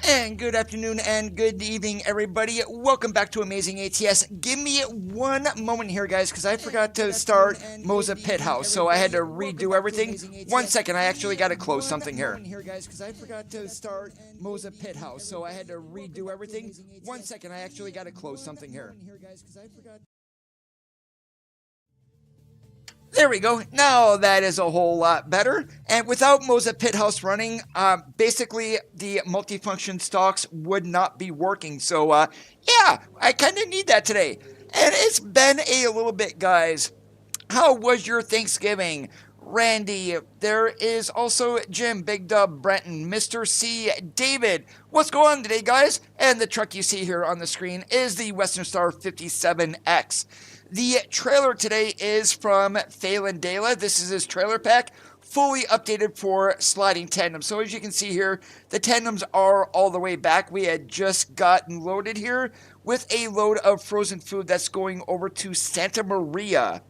And good afternoon and good evening, everybody. Welcome back to Amazing ATS. Give me one moment here, guys, because I forgot to start Moza Pit House, so I had to redo everything. 1 second, I actually got to close something here. Moza Pit House, so I had to redo everything. 1 second, I actually got to close something here. There we go. Now that is a whole lot better. And without Moza Pit House running, basically the multifunction stalks would not be working. So, yeah, I kind of need that today. And it's been a little bit, guys. How was your Thanksgiving? Randy, there is also Jim, Big Dub, Brenton, Mr. C, David. What's going on today, guys? And the truck you see here on the screen is the Western Star 57X. The trailer today is from Phelan Dela. This is his trailer pack, fully updated for sliding tandems. So as you can see here, the tandems are all the way back. We had just gotten loaded here with a load of frozen food that's going over to Santa Maria.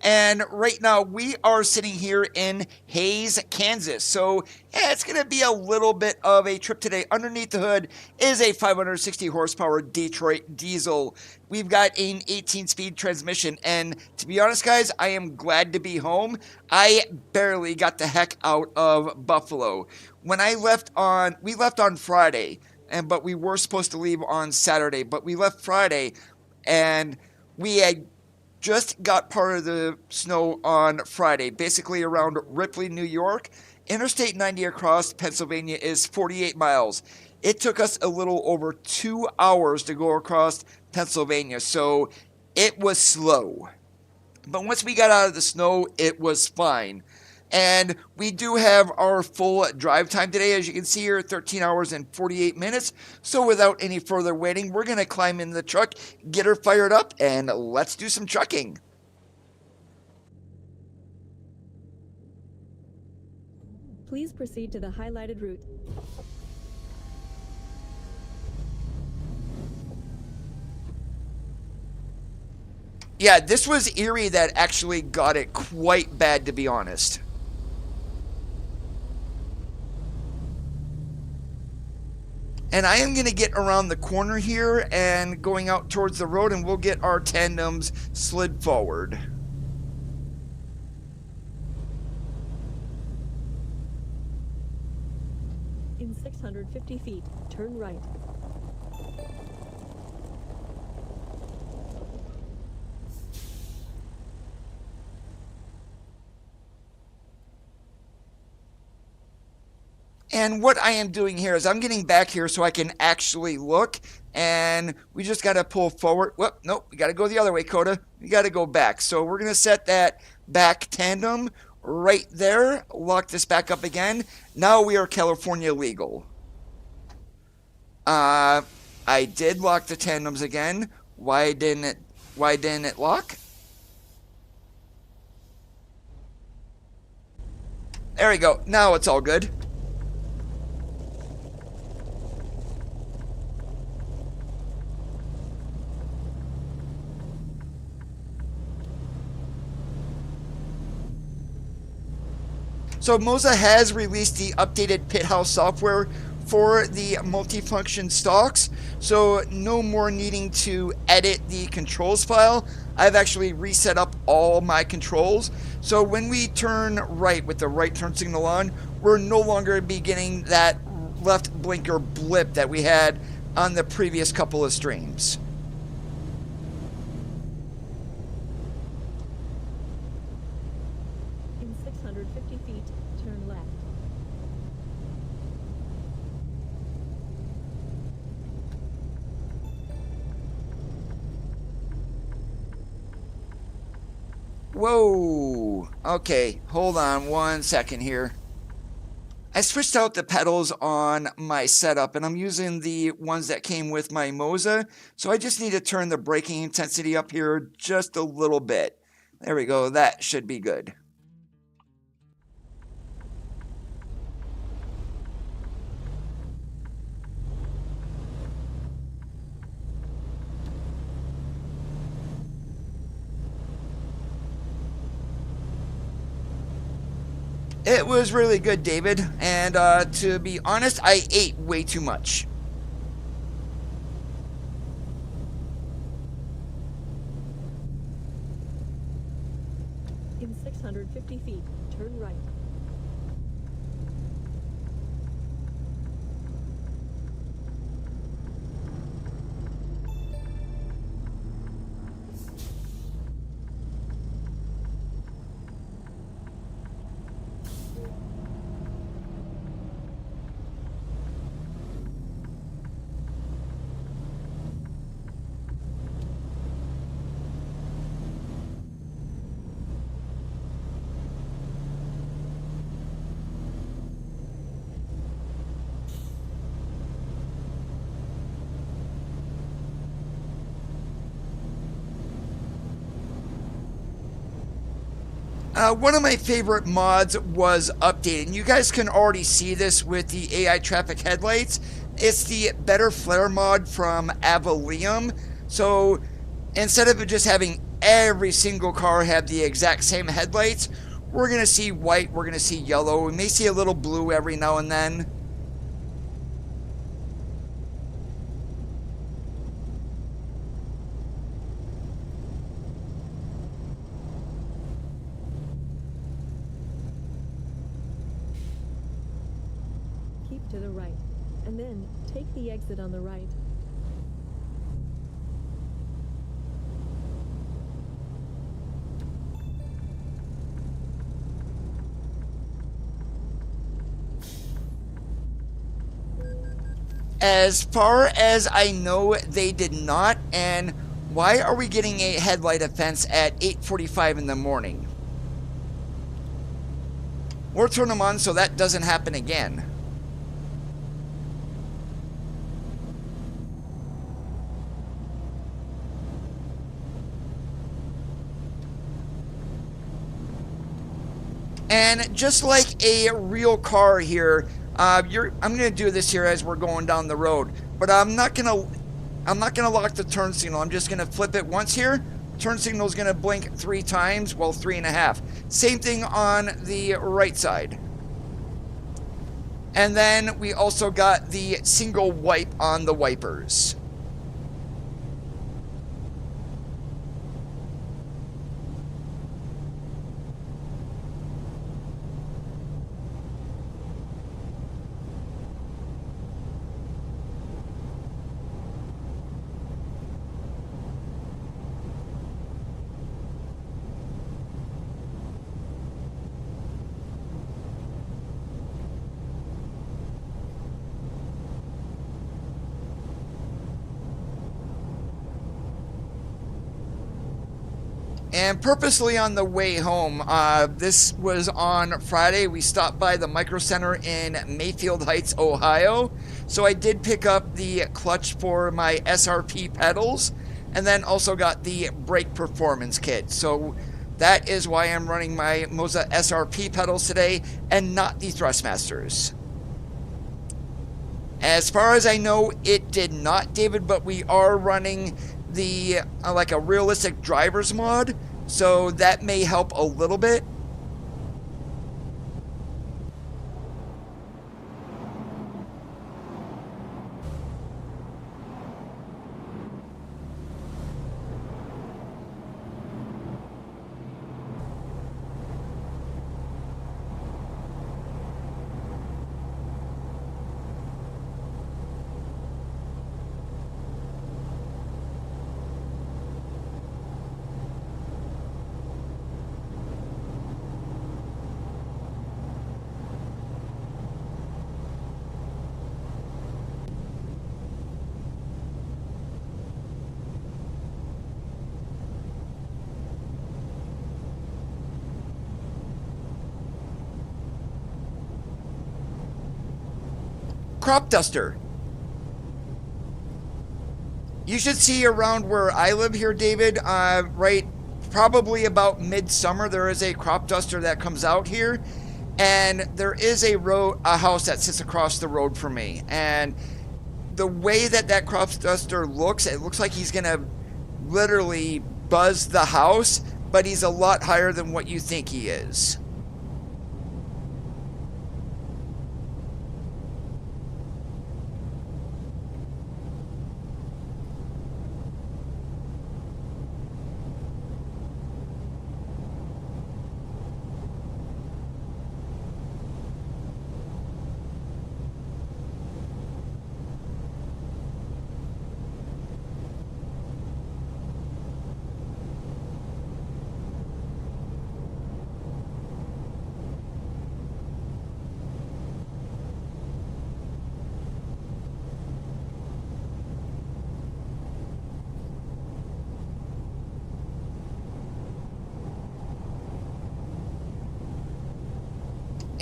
And right now, we are sitting here in Hays, Kansas. So, yeah, it's going to be a little bit of a trip today. Underneath the hood is a 560 horsepower Detroit diesel. We've got an 18-speed transmission. And to be honest, guys, I am glad to be home. I barely got the heck out of Buffalo. When we left on Friday, but we were supposed to leave on Saturday. But we left Friday, and we had just got part of the snow on Friday, basically around Ripley, New York. Interstate 90 across Pennsylvania is 48 miles. It took us a little over 2 hours to go across Pennsylvania, so it was slow. But once we got out of the snow, it was fine. And we do have our full drive time today, as you can see here, 13 hours and 48 minutes. So without any further waiting, we're going to climb in the truck, get her fired up, and let's do some trucking. Please proceed to the highlighted route. Yeah, this was Erie that actually got it quite bad, to be honest. And I am going to get around the corner here and going out towards the road, and we'll get our tandems slid forward. In 650 feet, turn right. And what I am doing here is I'm getting back here so I can actually look, and we just got to pull forward. Whoop, nope, we got to go the other way, Coda. We got to go back. So we're going to set that back tandem right there, lock this back up again. Now we are California legal. I did lock the tandems again. Why didn't it lock? There we go. Now it's all good. So Moza has released the updated Pit House software for the multifunction stalks, so no more needing to edit the controls file. I've actually reset up all my controls, so when we turn right with the right turn signal on, we're no longer be getting that left blinker blip that we had on the previous couple of streams. In 650 feet, turn left. Whoa. Okay, hold on 1 second here. I switched out the pedals on my setup, and I'm using the ones that came with my Moza, so I just need to turn the braking intensity up here just a little bit. There we go, that should be good. It was really good, David, and to be honest, I ate way too much. In 650 feet, turn right. One of my favorite mods was updated. You guys can already see this with the AI traffic headlights. It's the Better Flare mod from Avalium. So instead of just having every single car have the exact same headlights, we're going to see white, we're going to see yellow, we may see a little blue every now and then. Keep to the right, and then take the exit on the right. As far as I know, they did not. And why are we getting a headlight offense at 8:45 in the morning? We'll turn them on so that doesn't happen again. And just like a real car here, I'm going to do this here as we're going down the road, but I'm not going to lock the turn signal. I'm just going to flip it once here. Turn signal is going to blink 3 times, well, 3.5. Same thing on the right side. And then we also got the single wipe on the wipers. And purposely on the way home, this was on Friday, we stopped by the Micro Center in Mayfield Heights, Ohio. So I did pick up the clutch for my SRP pedals, and then also got the brake performance kit. So that is why I'm running my Moza SRP pedals today, and not the Thrustmasters. As far as I know, it did not, David, but we are running the like a realistic driver's mod, so that may help a little bit. Crop duster. You should see around where I live here, David, right probably about midsummer, there is a crop duster that comes out here, and there is a house that sits across the road from me, and the way that that crop duster looks, it looks like he's gonna literally buzz the house, but he's a lot higher than what you think he is.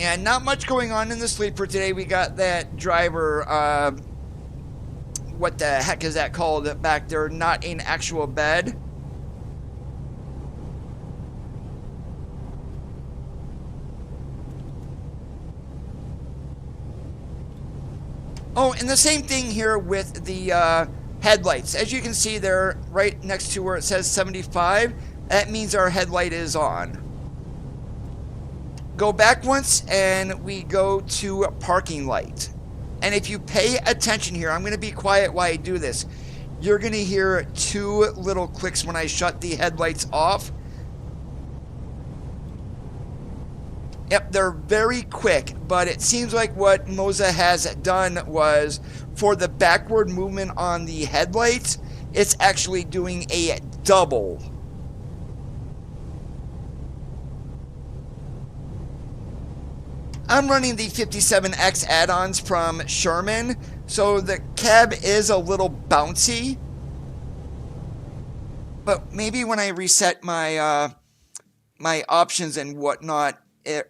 And not much going on in the sleeper today. We got that driver, what the heck is that called back there? Not an actual bed. Oh, and the same thing here with the headlights. As you can see there, right next to where it says 75, that means our headlight is on. Go back once and we go to parking light. And if you pay attention here, I'm going to be quiet while I do this. You're going to hear two little clicks when I shut the headlights off. Yep, they're very quick, but it seems like what Moza has done was for the backward movement on the headlights, it's actually doing a double. I'm running the 57X add-ons from Sherman, so the cab is a little bouncy. But maybe when I reset my my options and whatnot,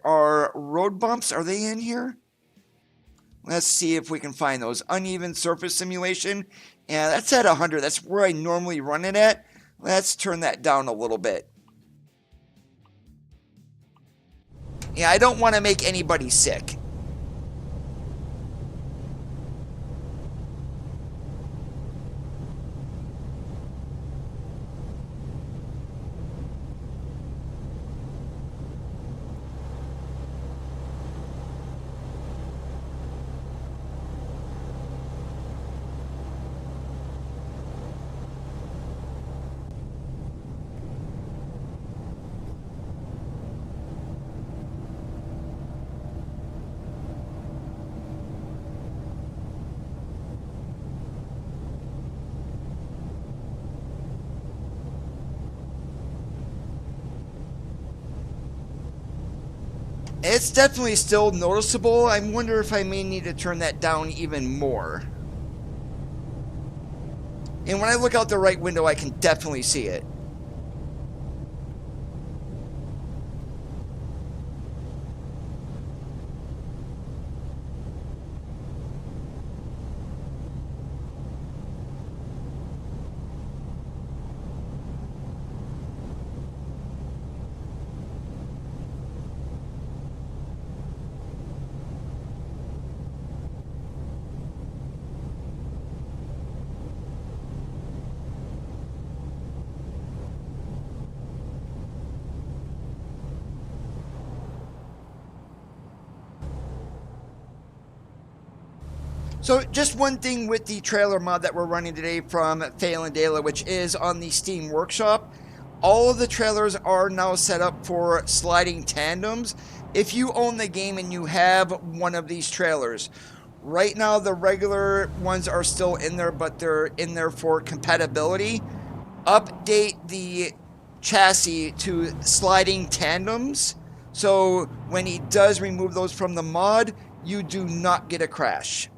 are road bumps, are they in here? Let's see if we can find those. Uneven surface simulation. Yeah, that's at 100. That's where I normally run it at. Let's turn that down a little bit. Yeah, I don't want to make anybody sick. It's definitely still noticeable. I wonder if I may need to turn that down even more. And when I look out the right window, I can definitely see it. So just one thing with the trailer mod that we're running today from Phalandela, which is on the Steam Workshop. All of the trailers are now set up for sliding tandems. If you own the game and you have one of these trailers, right now the regular ones are still in there, but they're in there for compatibility. Update the chassis to sliding tandems, so when he does remove those from the mod, you do not get a crash.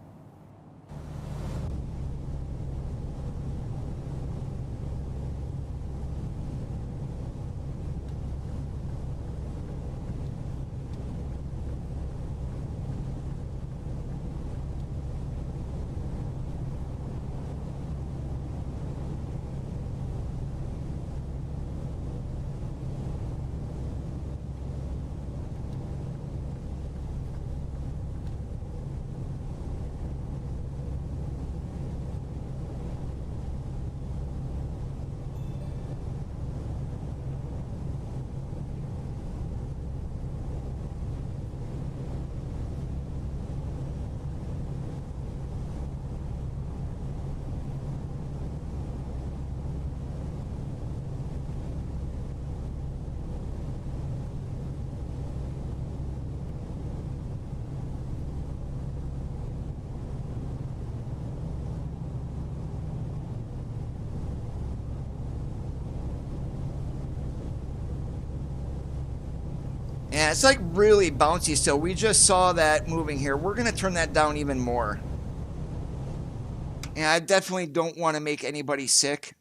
Yeah, it's like really bouncy still. We just saw that moving here. We're going to turn that down even more. Yeah, I definitely don't want to make anybody sick.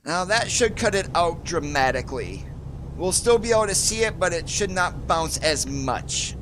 Now that should cut it out dramatically. We'll still be able to see it, but it should not bounce as much.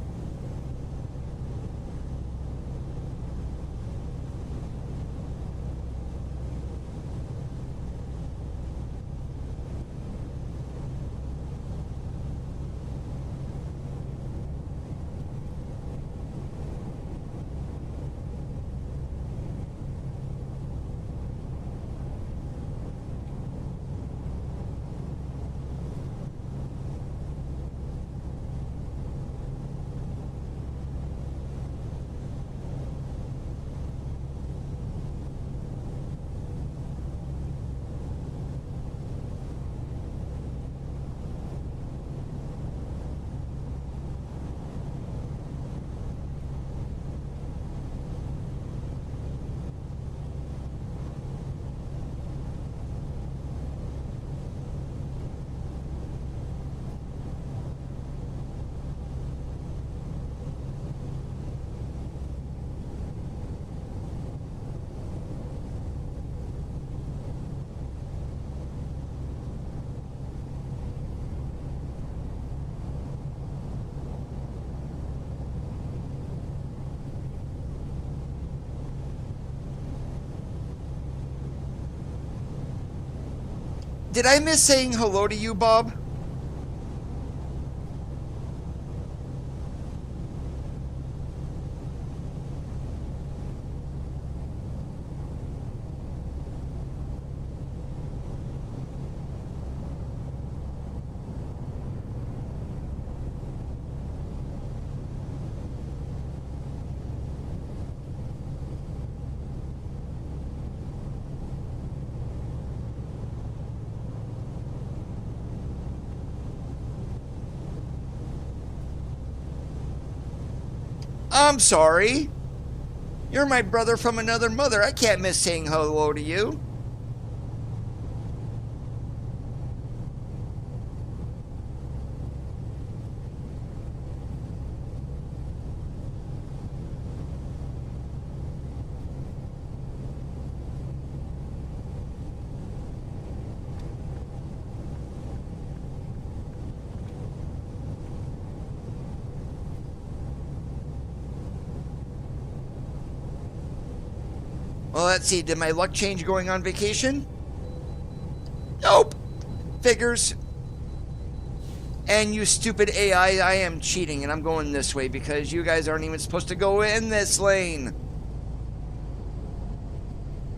Did I miss saying hello to you, Bob? I'm sorry. You're my brother from another mother. I can't miss saying hello to you. Well, let's see. Did my luck change going on vacation? Nope. Figures. And you stupid AI, I am cheating, and I'm going this way because you guys aren't even supposed to go in this lane.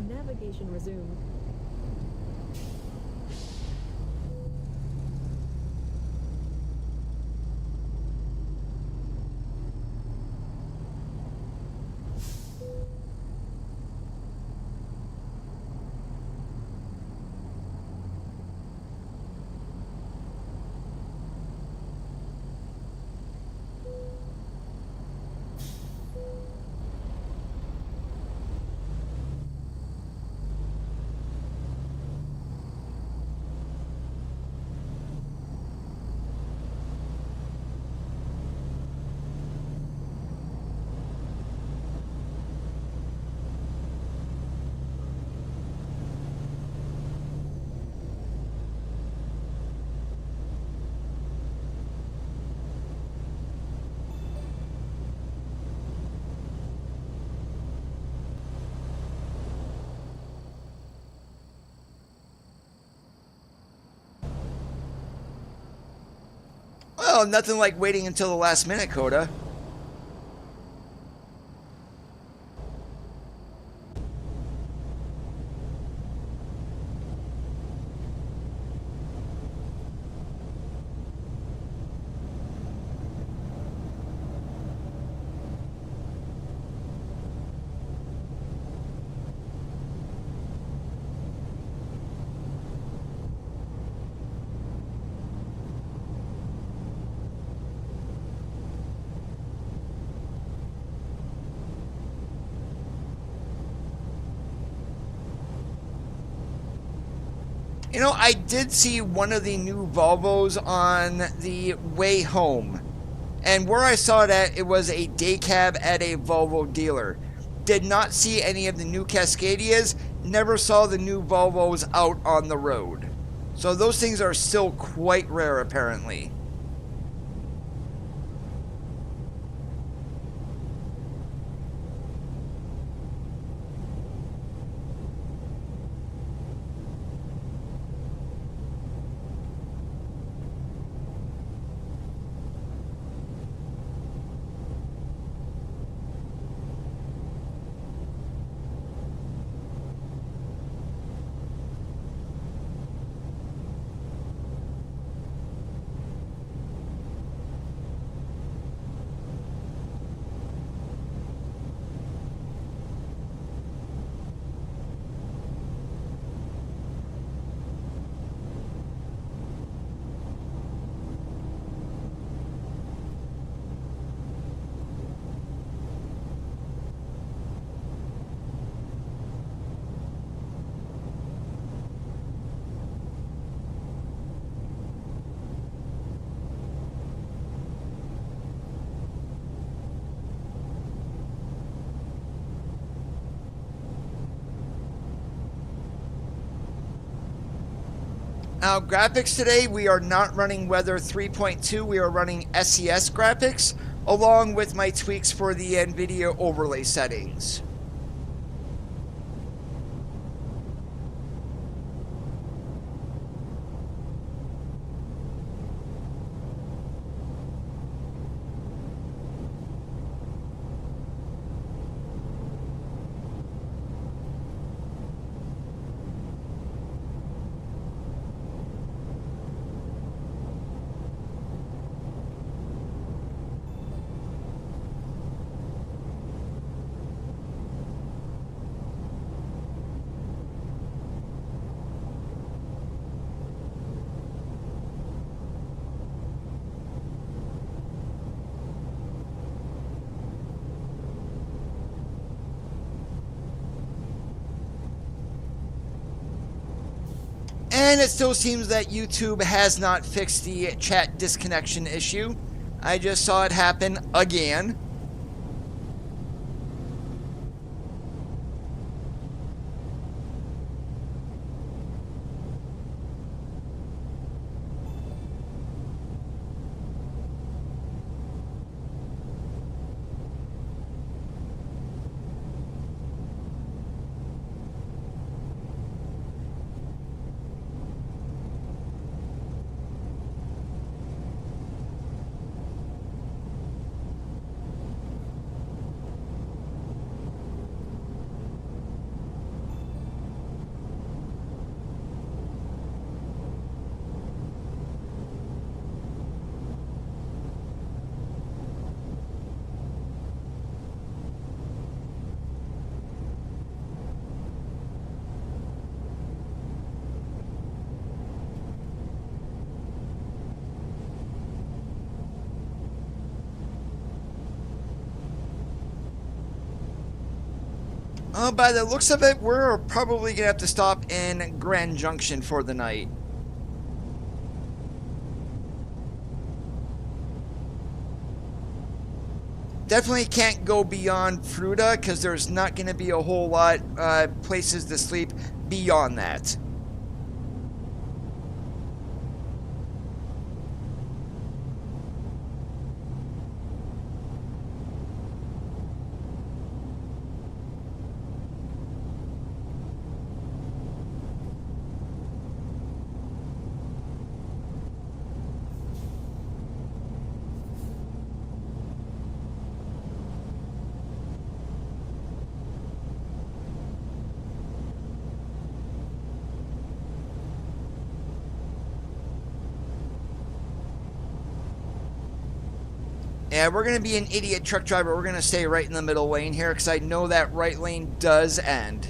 Navigation resumed. Well, nothing like waiting until the last minute, Coda. You know, I did see one of the new Volvos on the way home. And where I saw it at, it was a day cab at a Volvo dealer. Did not see any of the new Cascadias. never saw the new Volvos out on the road. So those things are still quite rare apparently. Now, graphics today, we are not running Weather 3.2, we are running SES graphics, along with my tweaks for the NVIDIA overlay settings. And it still seems that YouTube has not fixed the chat disconnection issue. I just saw it happen again. By the looks of it, we're probably going to have to stop in Grand Junction for the night. Definitely can't go beyond Fruta because there's not going to be a whole lot places to sleep beyond that. Yeah, we're going to be an idiot truck driver. We're going to stay right in the middle lane here because I know that right lane does end.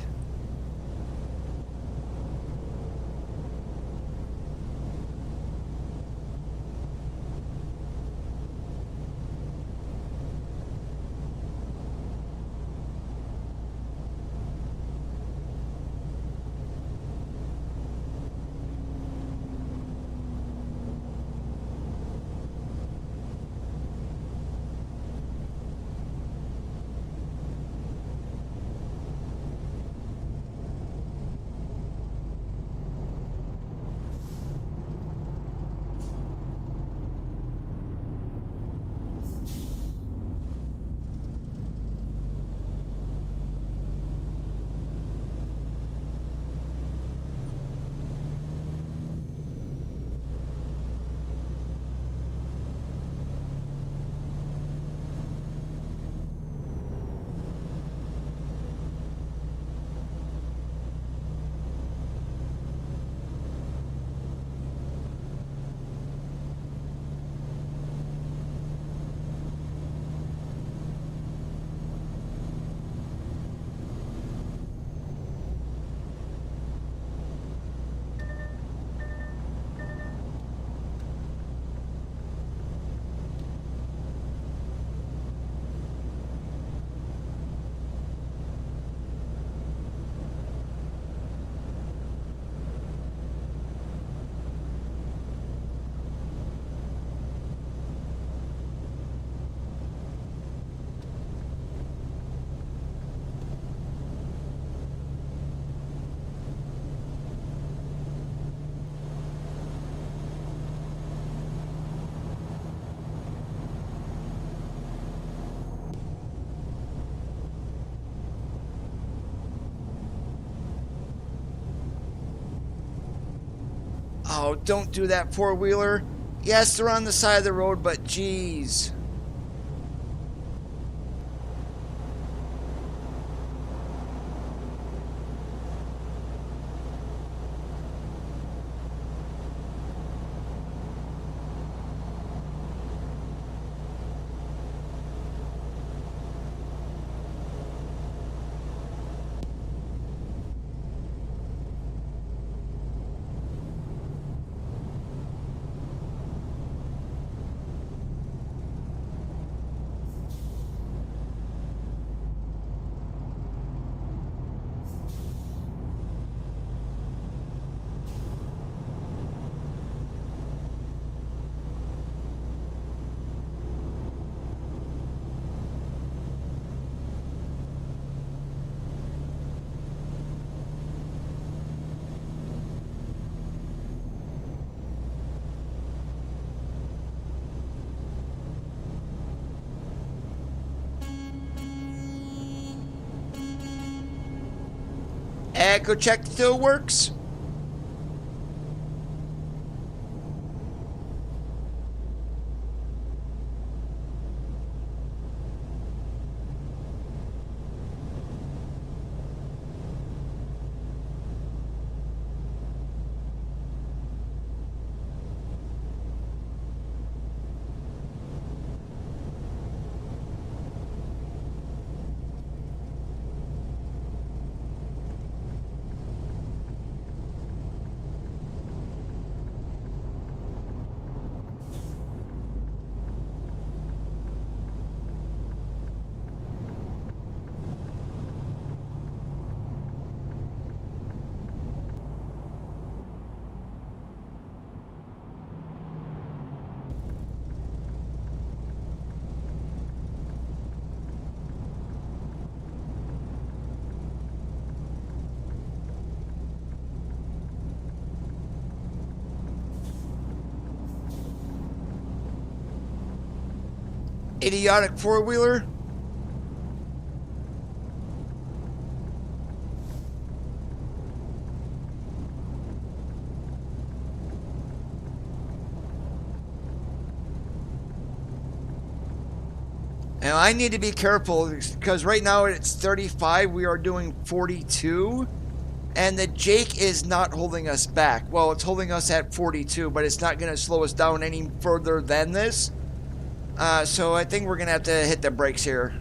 Oh, don't do that, four-wheeler. Yes, they're on the side of the road, but geez. Echo check still works. Idiotic four-wheeler. And I need to be careful because right now it's 35. We are doing 42. And the Jake is not holding us back. Well, it's holding us at 42, but it's not going to slow us down any further than this. So I think we're going to have to hit the brakes here.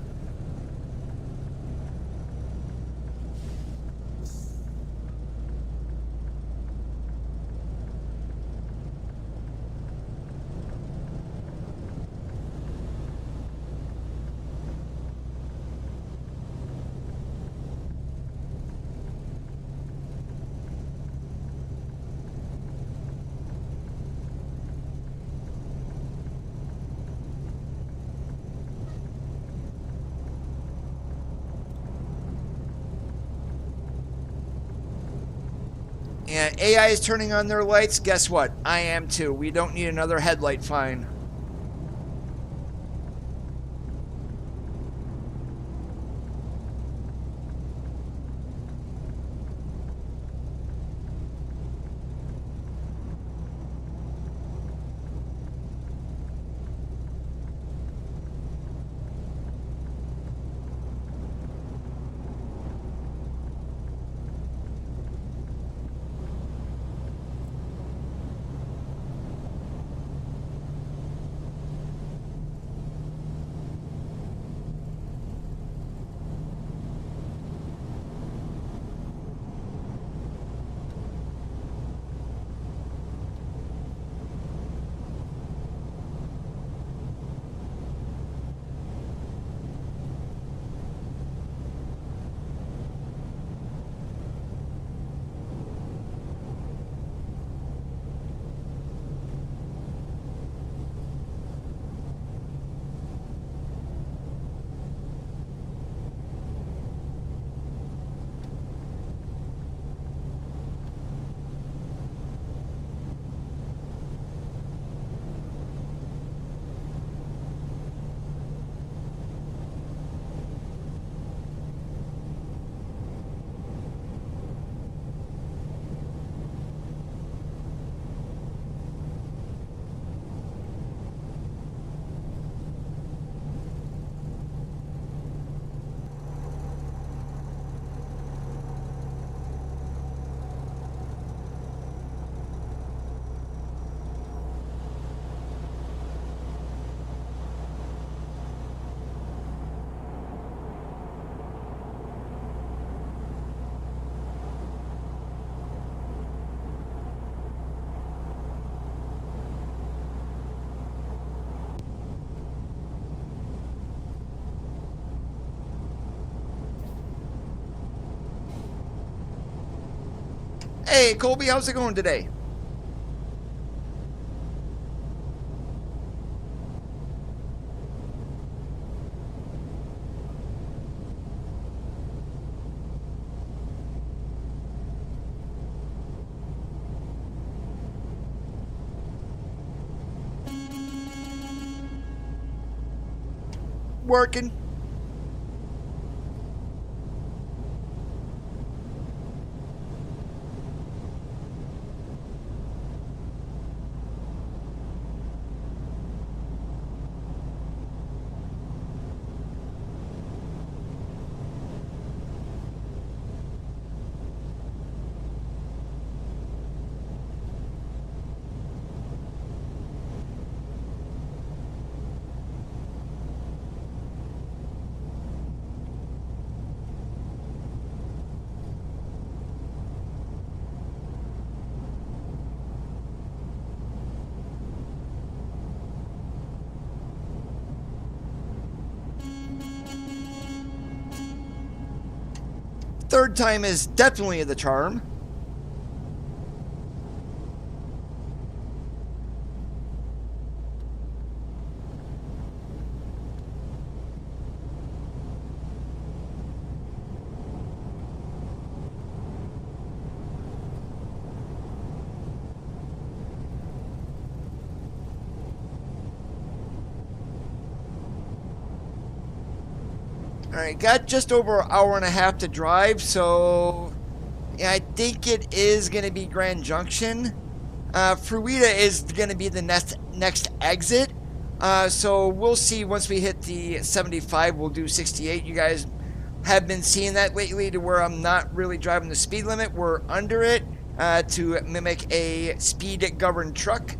And AI is turning on their lights. Guess what? I am too. We don't need another headlight fine. Hey, Colby, how's it going today? Working. Third time is definitely the charm. Alright, got just over an hour and a half to drive, so yeah, I think it is going to be Grand Junction. Fruita is going to be the next exit, so we'll see once we hit the 75, we'll do 68. You guys have been seeing that lately to where I'm not really driving the speed limit. We're under it to mimic a speed-governed truck.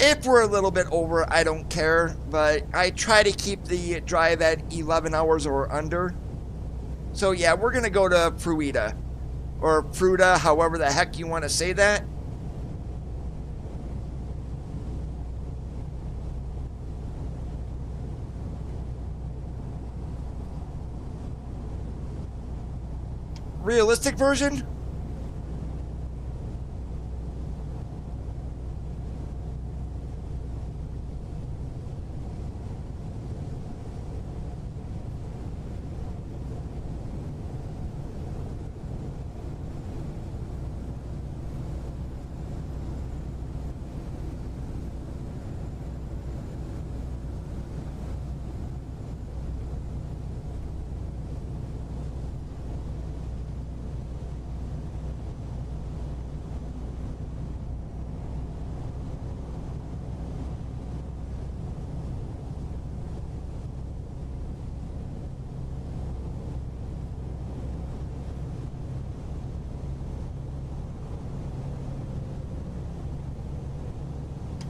If we're a little bit over, I don't care, but I try to keep the drive at 11 hours or under. So yeah, we're going to go to Fruita, or Fruita, however the heck you want to say that. Realistic version?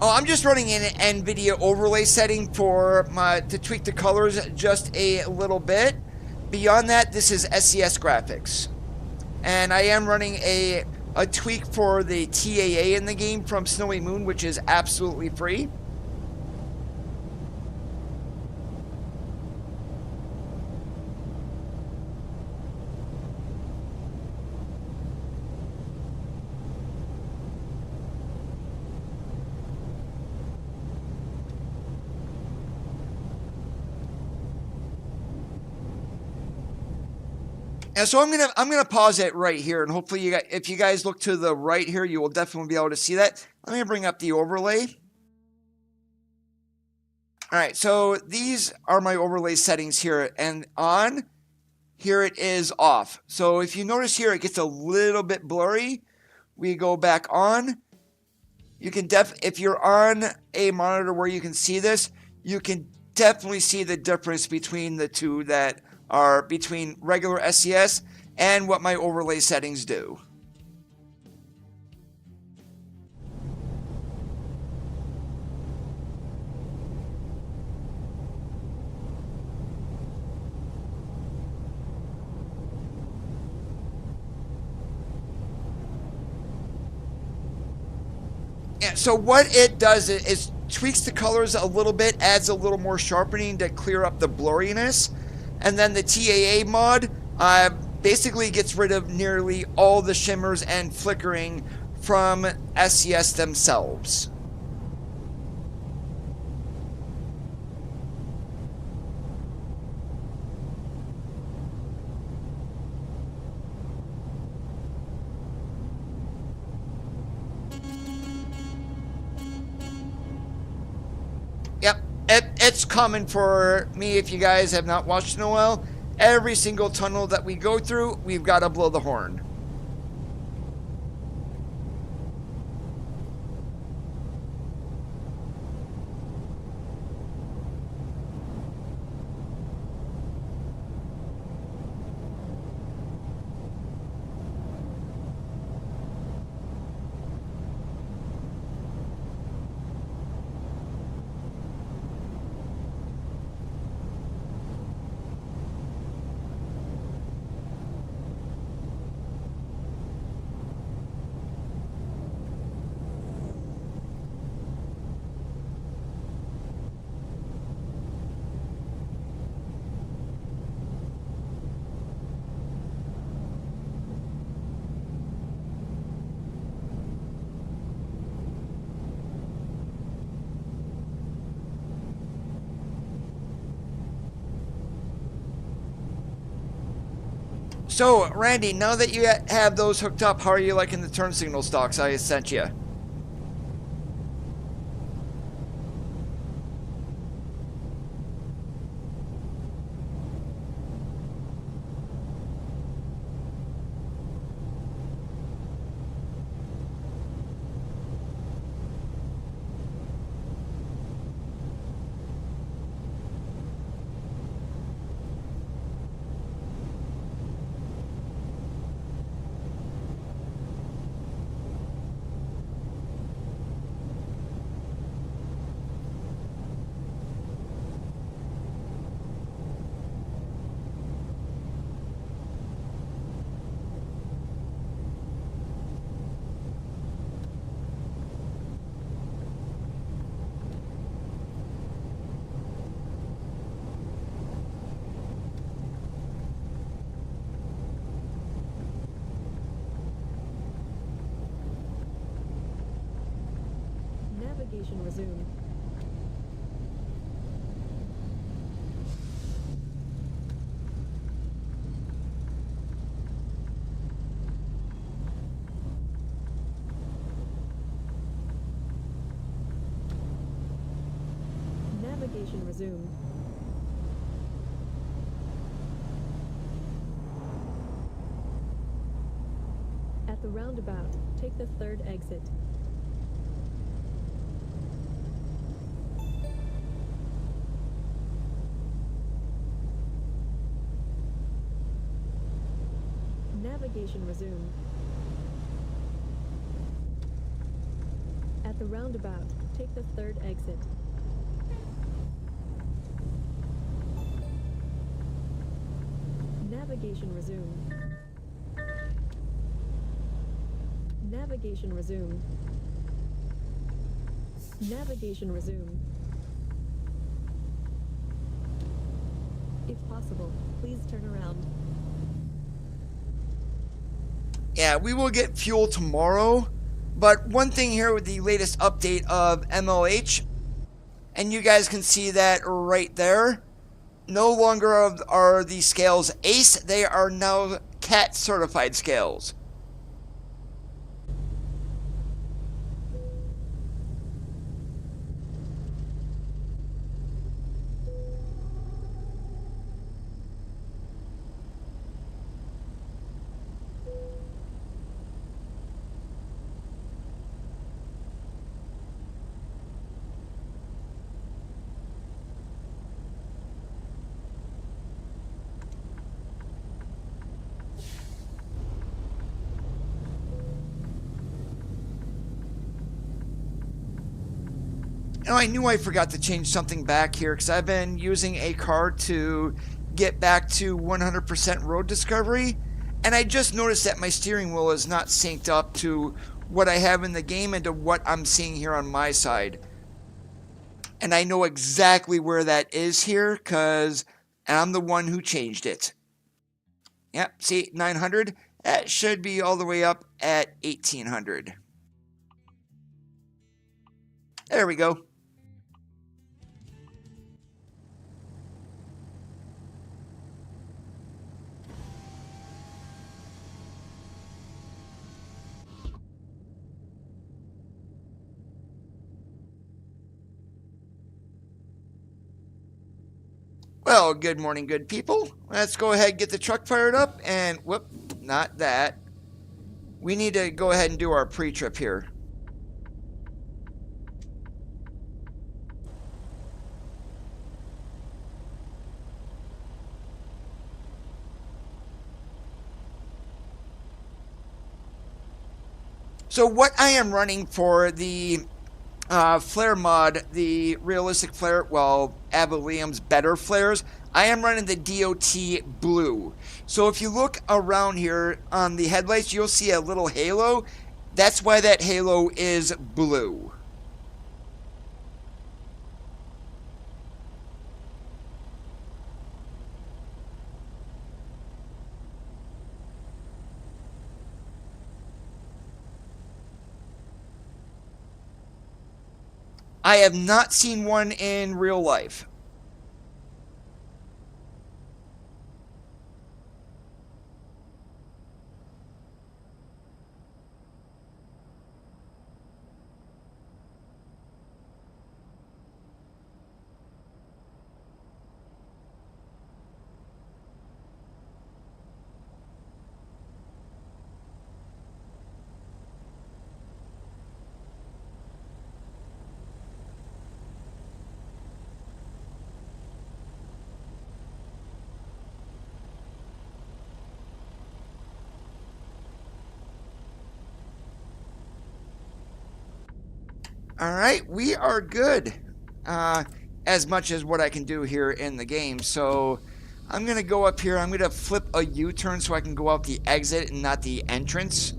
Oh, I'm just running an NVIDIA overlay setting to tweak the colors just a little bit. Beyond that, this is SES graphics. And I am running a tweak for the TAA in the game from Snowy Moon, which is absolutely free. And so I'm gonna pause it right here, and hopefully if you guys look to the right here, you will definitely be able to see that. Let me bring up the overlay. All right, so these are my overlay settings here, and on here it is off. So if you notice here, it gets a little bit blurry. We go back on. You can if you're on a monitor where you can see this, you can definitely see the difference between the two that are between regular SES and what my overlay settings do. Yeah, so what it does is tweaks the colors a little bit, adds a little more sharpening to clear up the blurriness. And then the TAA mod basically gets rid of nearly all the shimmers and flickering from SES themselves. Yep, it's common for me, if you guys have not watched in a while. Every single tunnel that we go through, we've got to blow the horn. So, Randy, now that you have those hooked up, how are you liking the turn signal stalks I sent you? Navigation resumed. Navigation resumed. At the roundabout, take the third exit. Navigation resumed. At the roundabout, take the third exit. Navigation resumed. Navigation resumed. Navigation resumed. If possible, please turn around. Yeah, we will get fuel tomorrow, but one thing here with the latest update of MLH, and you guys can see that right there, no longer are the scales ACE, they are now CAT certified scales. Now, I knew I forgot to change something back here because I've been using a card to get back to 100% road discovery, and I just noticed that my steering wheel is not synced up to what I have in the game and to what I'm seeing here on my side. And I know exactly where that is here because I'm the one who changed it. Yep, see, 900. That should be all the way up at 1800. There we go. Well, good morning, good people. Let's go ahead and get the truck fired up, and whoop, not that. We need to go ahead and do our pre-trip here. So what I am running for the flare mod, the realistic flare, well, Abba Liam's better flares, I am running the DOT blue. So if you look around here on the headlights, you'll see a little halo. That's why that halo is blue. I have not seen one in real life. Alright, we are good. As much as what I can do here in the game. So I'm going to go up here. I'm going to flip a U-turn so I can go out the exit and not the entrance.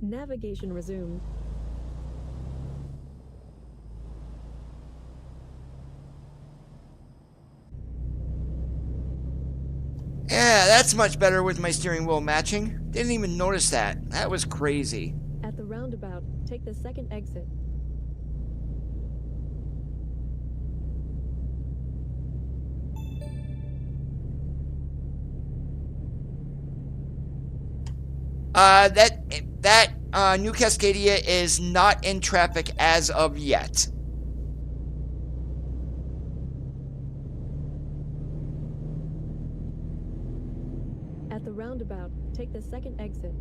Navigation resumed. Yeah, that's much better with my steering wheel matching. Didn't even notice that. That was crazy. At the roundabout, take the second exit. That New Cascadia is not in traffic as of yet. At the roundabout, take the second exit.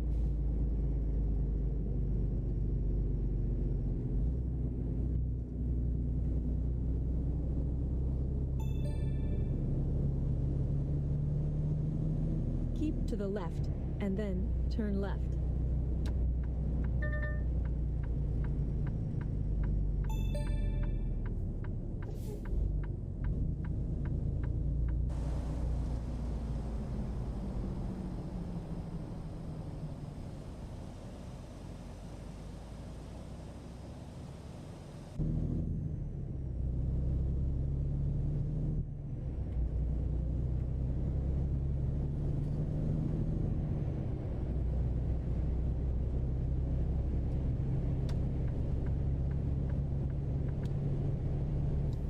Keep to the left, and then turn left.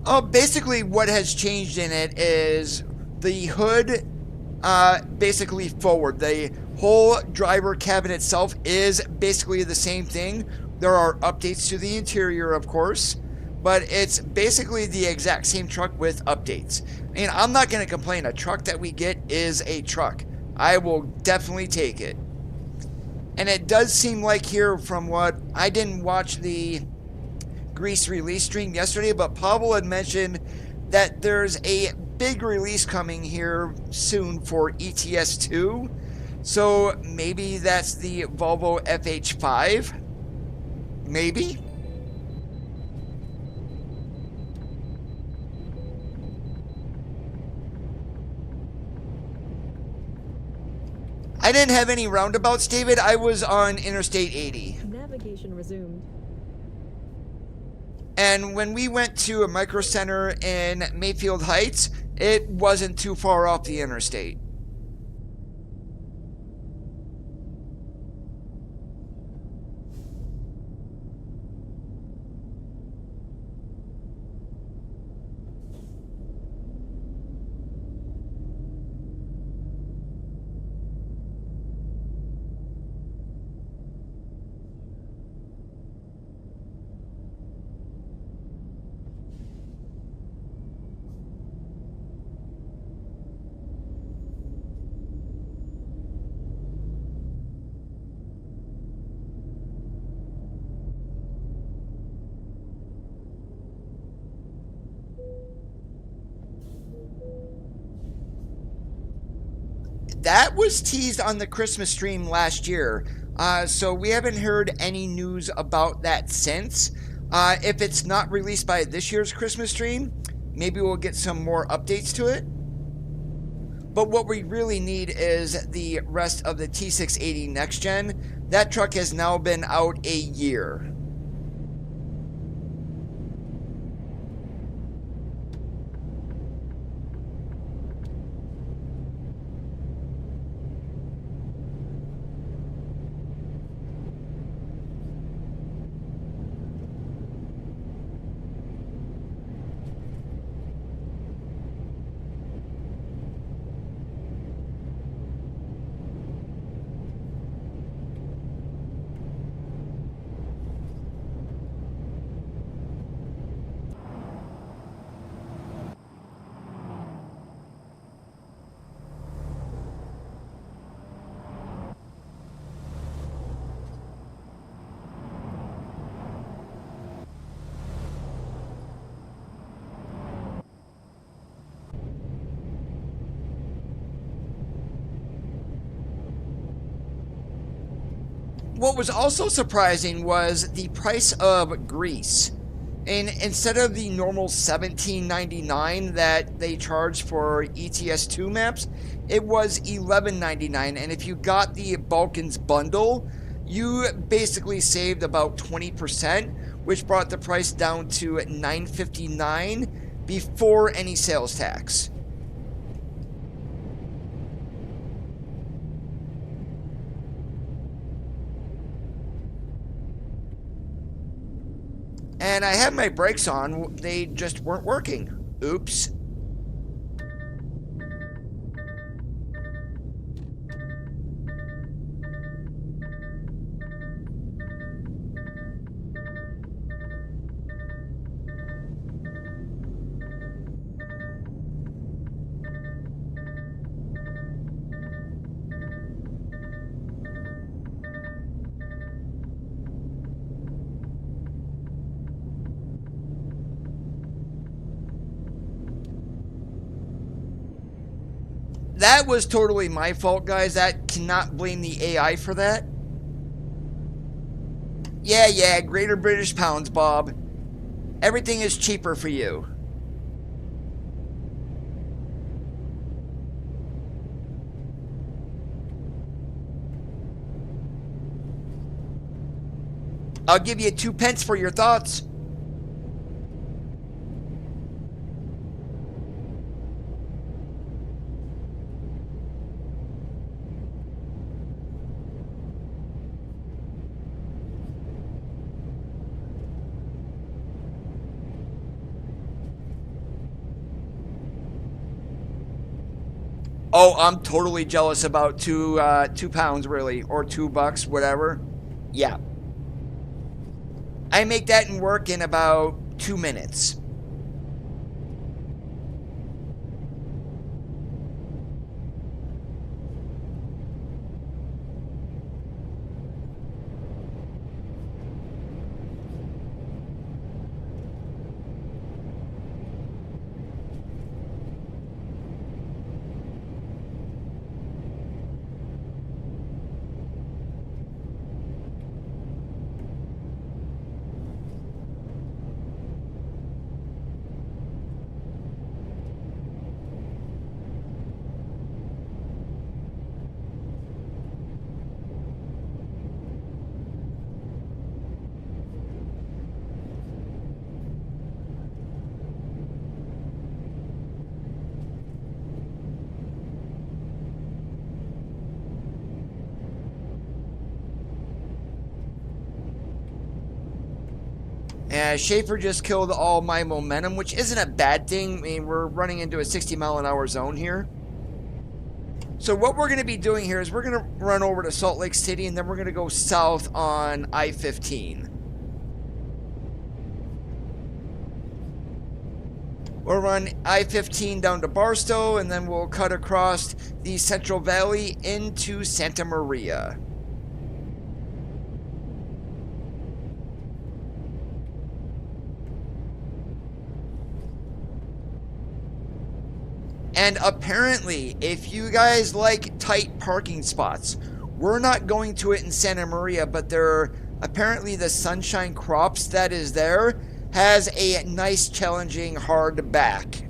Oh, basically what has changed in it is the hood, basically forward. The whole driver cabin itself is basically the same thing. There are updates to the interior, of course, but it's basically the exact same truck with updates. I mean, I'm not going to complain. A truck that we get is a truck. I will definitely take it. And it does seem like here from what I didn't watch the Greece release stream yesterday, but Pavel had mentioned that there's a big release coming here soon for ETS 2. So maybe that's the Volvo FH5? Maybe? I didn't have any roundabouts, David. I was on Interstate 80. Navigation resumed. And when we went to a micro center in Mayfield Heights, it wasn't too far off the interstate. That was teased on the Christmas stream last year, so we haven't heard any news about that since. If it's not released by this year's Christmas stream, maybe we'll get some more updates to it. But what we really need is the rest of the T680 Next Gen. That truck has now been out a year. What was also surprising was the price of grease. And instead of the normal $17.99 that they charge for ETS2 maps, it was $11.99. And if you got the Balkans bundle, you basically saved about 20%, which brought the price down to $9.59 before any sales tax. And I had my brakes on, they just weren't working. Oops. That was totally my fault, guys. That cannot blame the AI for that. Yeah, Greater British Pounds, Bob. Everything is cheaper for you. I'll give you 2 pence for your thoughts. Oh, I'm totally jealous about 2 pounds, really, or $2, whatever. Yeah. I make that in work in about 2 minutes. Schaefer just killed all my momentum, which isn't a bad thing. I mean, we're running into a 60-mile-an-hour zone here. So what we're going to be doing here is we're going to run over to Salt Lake City, and then we're going to go south on I-15. We'll run I-15 down to Barstow, and then we'll cut across the Central Valley into Santa Maria. And apparently, if you guys like tight parking spots, we're not going to it in Santa Maria, but apparently the Sunshine Crops that is there has a nice, challenging, hard back.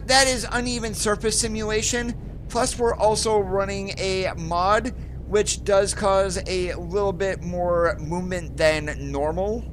That is uneven surface simulation. Plus, we're also running a mod, which does cause a little bit more movement than normal.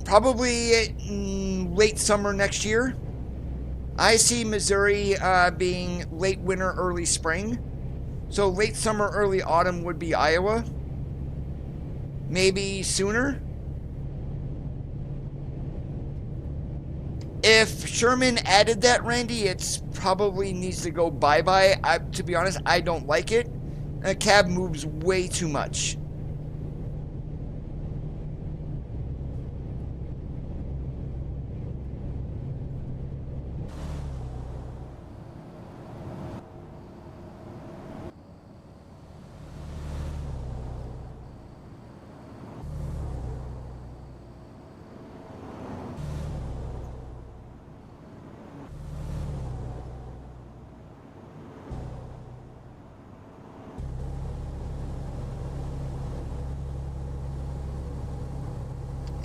Probably late summer next year. I see Missouri being late winter, early spring. So late summer, early autumn would be Iowa. Maybe sooner. If Sherman added that, Randy, it probably needs to go bye-bye. To be honest, I don't like it. A cab moves way too much.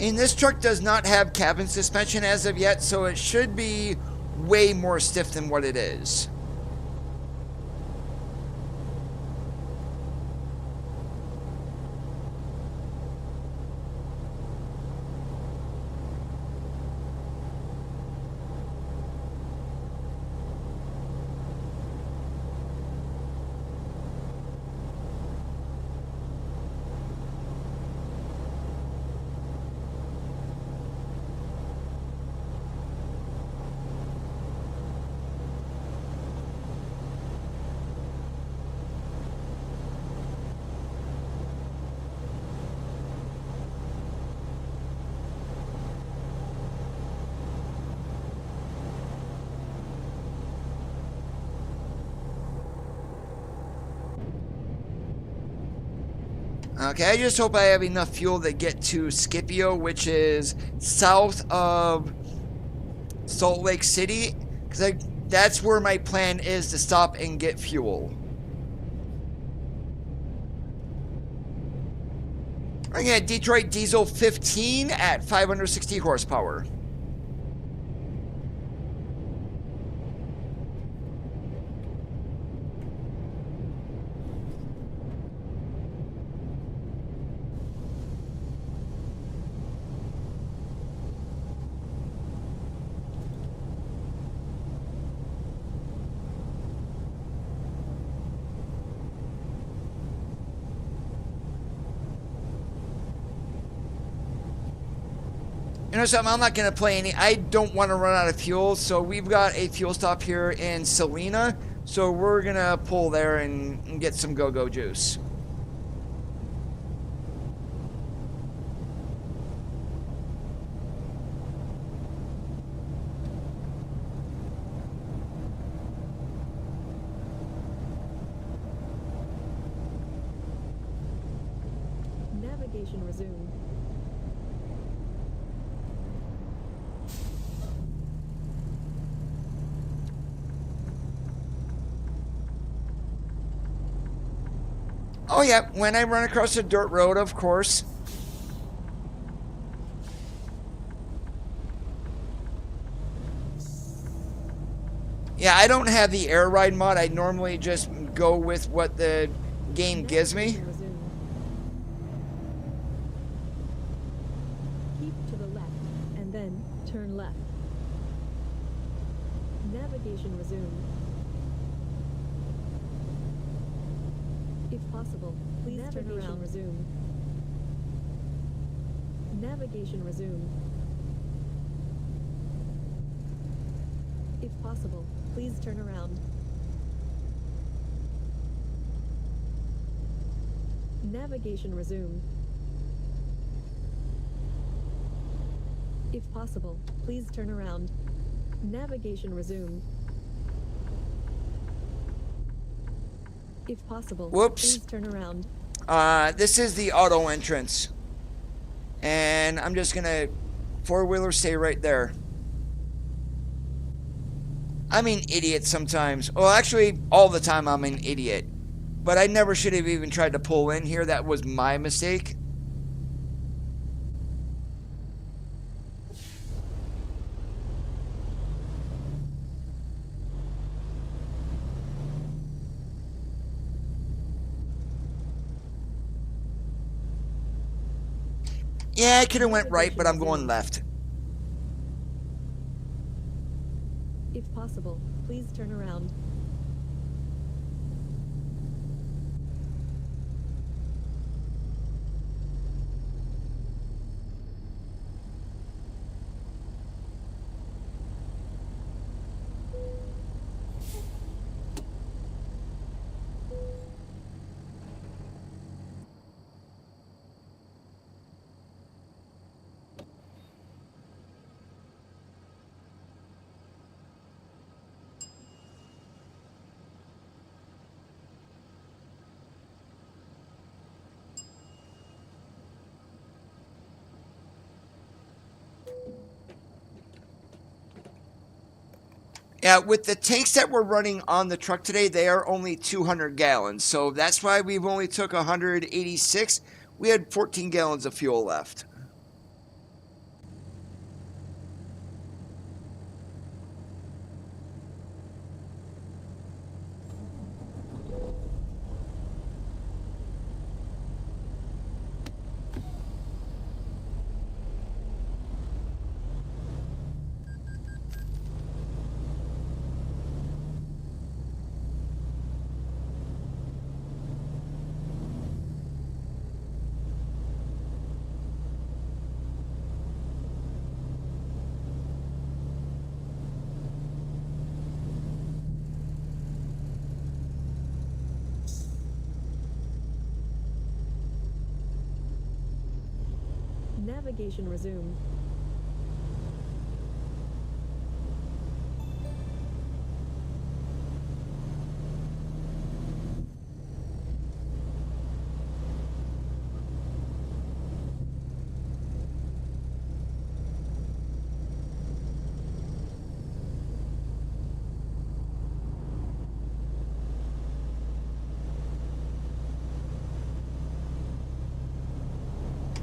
And this truck does not have cabin suspension as of yet, so it should be way more stiff than what it is. Okay, I just hope I have enough fuel to get to Scipio, which is south of Salt Lake City, because that's where my plan is to stop and get fuel. I'm going to Detroit Diesel 15 at 560 horsepower. You know something, I'm not going to play any. I don't want to run out of fuel, so we've got a fuel stop here in Salina, so we're going to pull there and get some go-go juice. Navigation resumed. Oh yeah, when I run across a dirt road, of course. Yeah, I don't have the air ride mod. I normally just go with what the game gives me. Navigation resumed. Keep to the left, and then turn left. Navigation resumed. If possible, please turn around. Resume. Navigation resumed. If possible, please turn around. Navigation resumed. If possible, please turn around. Navigation resumed. If possible, Whoops. please turn around. This is the auto entrance. And I'm just going to four-wheeler stay right there. I'm an idiot sometimes. Well, actually, all the time I'm an idiot. But I never should have even tried to pull in here. That was my mistake. Yeah, I could have went right, but I'm going left. If possible, please turn around. Yeah, with the tanks that we're running on the truck today, they are only 200 gallons. So that's why we've only took 186. We had 14 gallons of fuel left. Navigation resumed.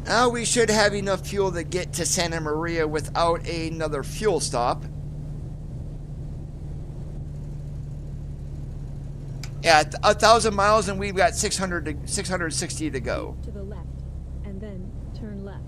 Now we should have enough fuel to get to Santa Maria without another fuel stop. Yeah, 1,000 miles and we've got 660 to go. To the left, and then turn left.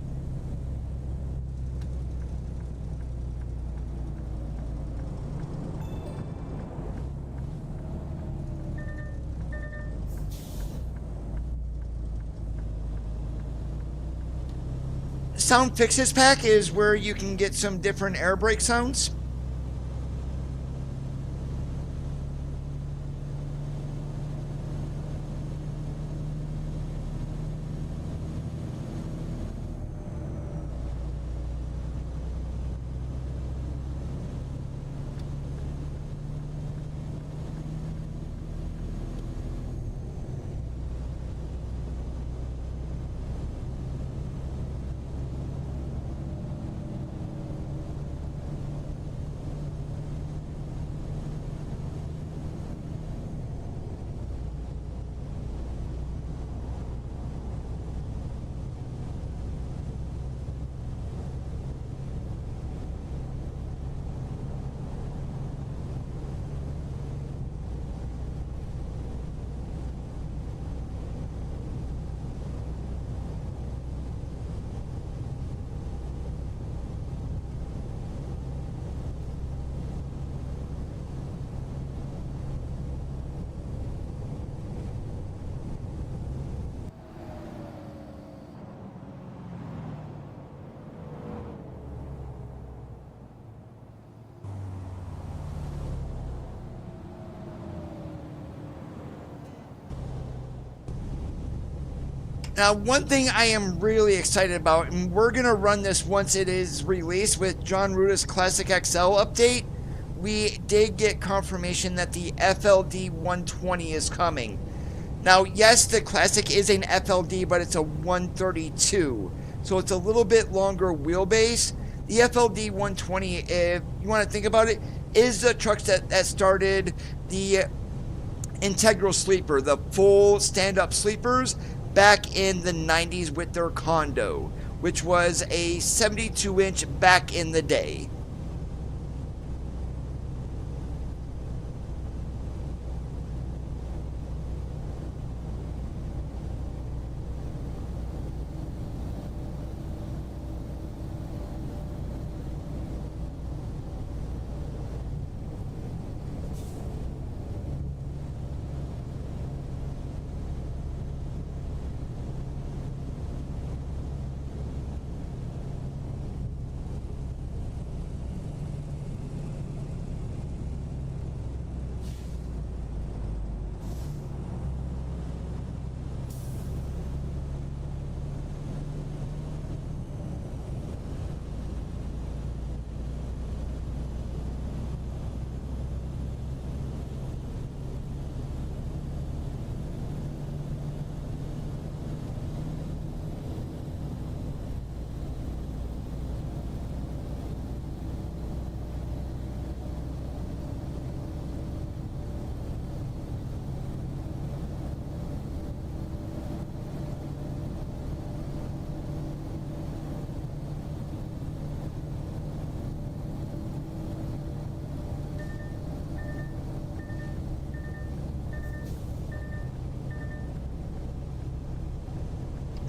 sound fixes pack is where you can get some different air brake sounds. Now, one thing I am really excited about, and we're going to run this once it is released with John Ruda's Classic XL update, we did get confirmation that the FLD 120 is coming. Now, yes, the Classic is an FLD, but it's a 132, so it's a little bit longer wheelbase. The FLD 120, if you want to think about it, is the truck that started the integral sleeper, the full stand-up sleepers, back in the 90s with their condo, which was a 72-inch back in the day.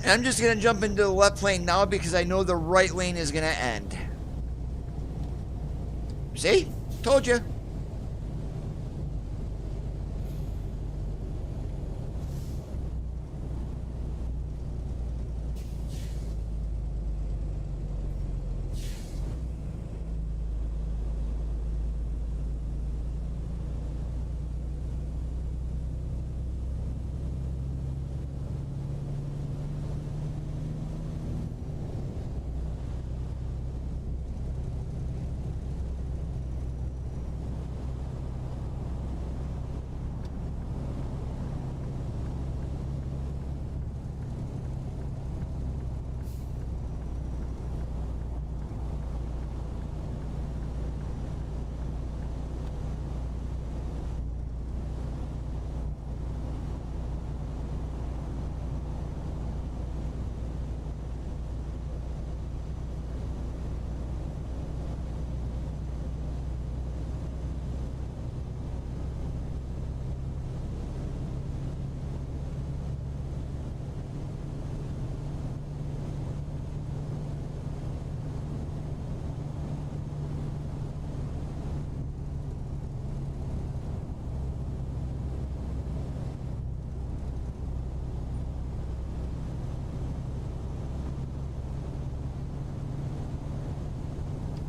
And I'm just going to jump into the left lane now because I know the right lane is going to end. See? Told you.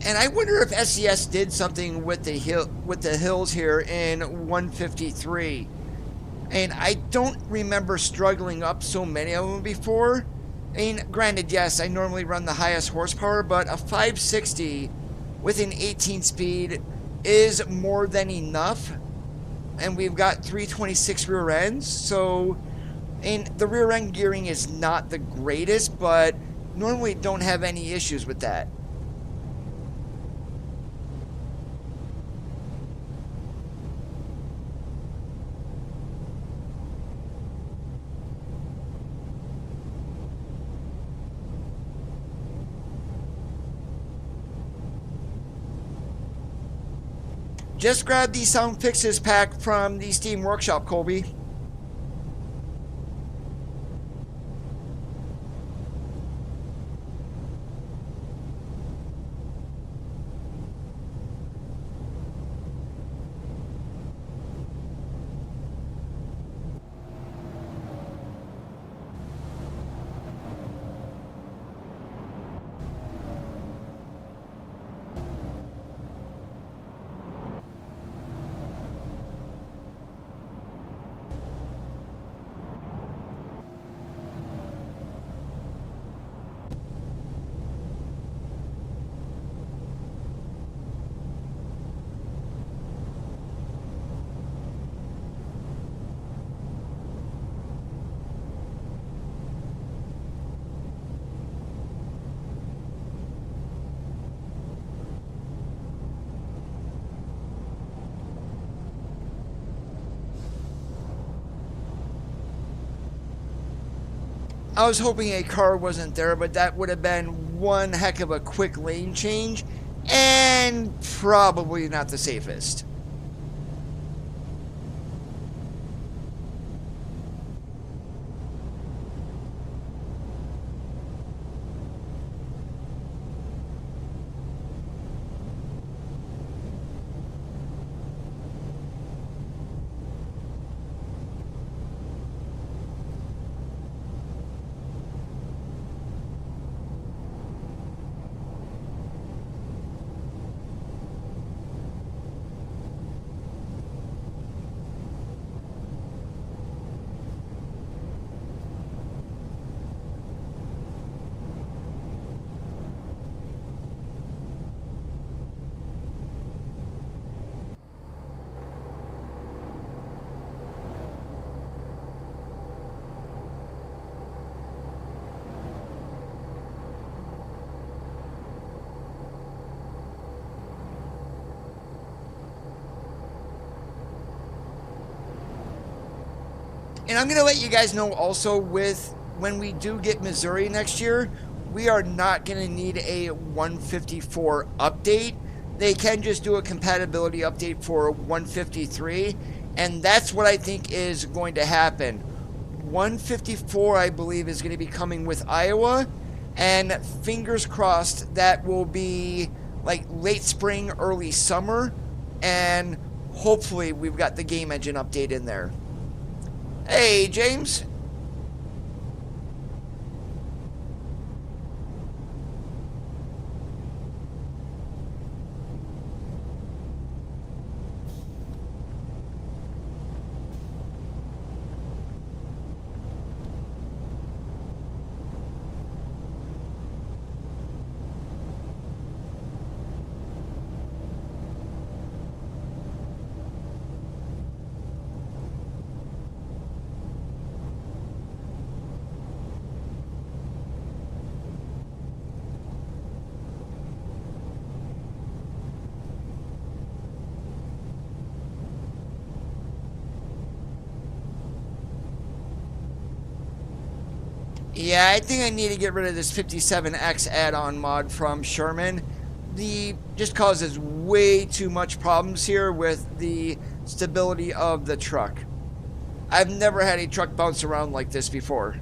And I wonder if SES did something with the hills here in 153. And I don't remember struggling up so many of them before. I mean, granted, yes, I normally run the highest horsepower, but a 560 with an 18 speed is more than enough. And we've got 326 rear ends, so and the rear end gearing is not the greatest, but normally don't have any issues with that. Just grab the Sound Fixes pack from the Steam Workshop, Colby. I was hoping a car wasn't there, but that would have been one heck of a quick lane change, and probably not the safest. And I'm going to let you guys know also when we do get Missouri next year, we are not going to need a 154 update. They can just do a compatibility update for 153, and that's what I think is going to happen. 154, I believe, is going to be coming with Iowa, and fingers crossed that will be like late spring, early summer, and hopefully we've got the game engine update in there. Hey, James. Yeah, I think I need to get rid of this 57X add-on mod from Sherman. Just causes way too much problems here with the stability of the truck. I've never had a truck bounce around like this before.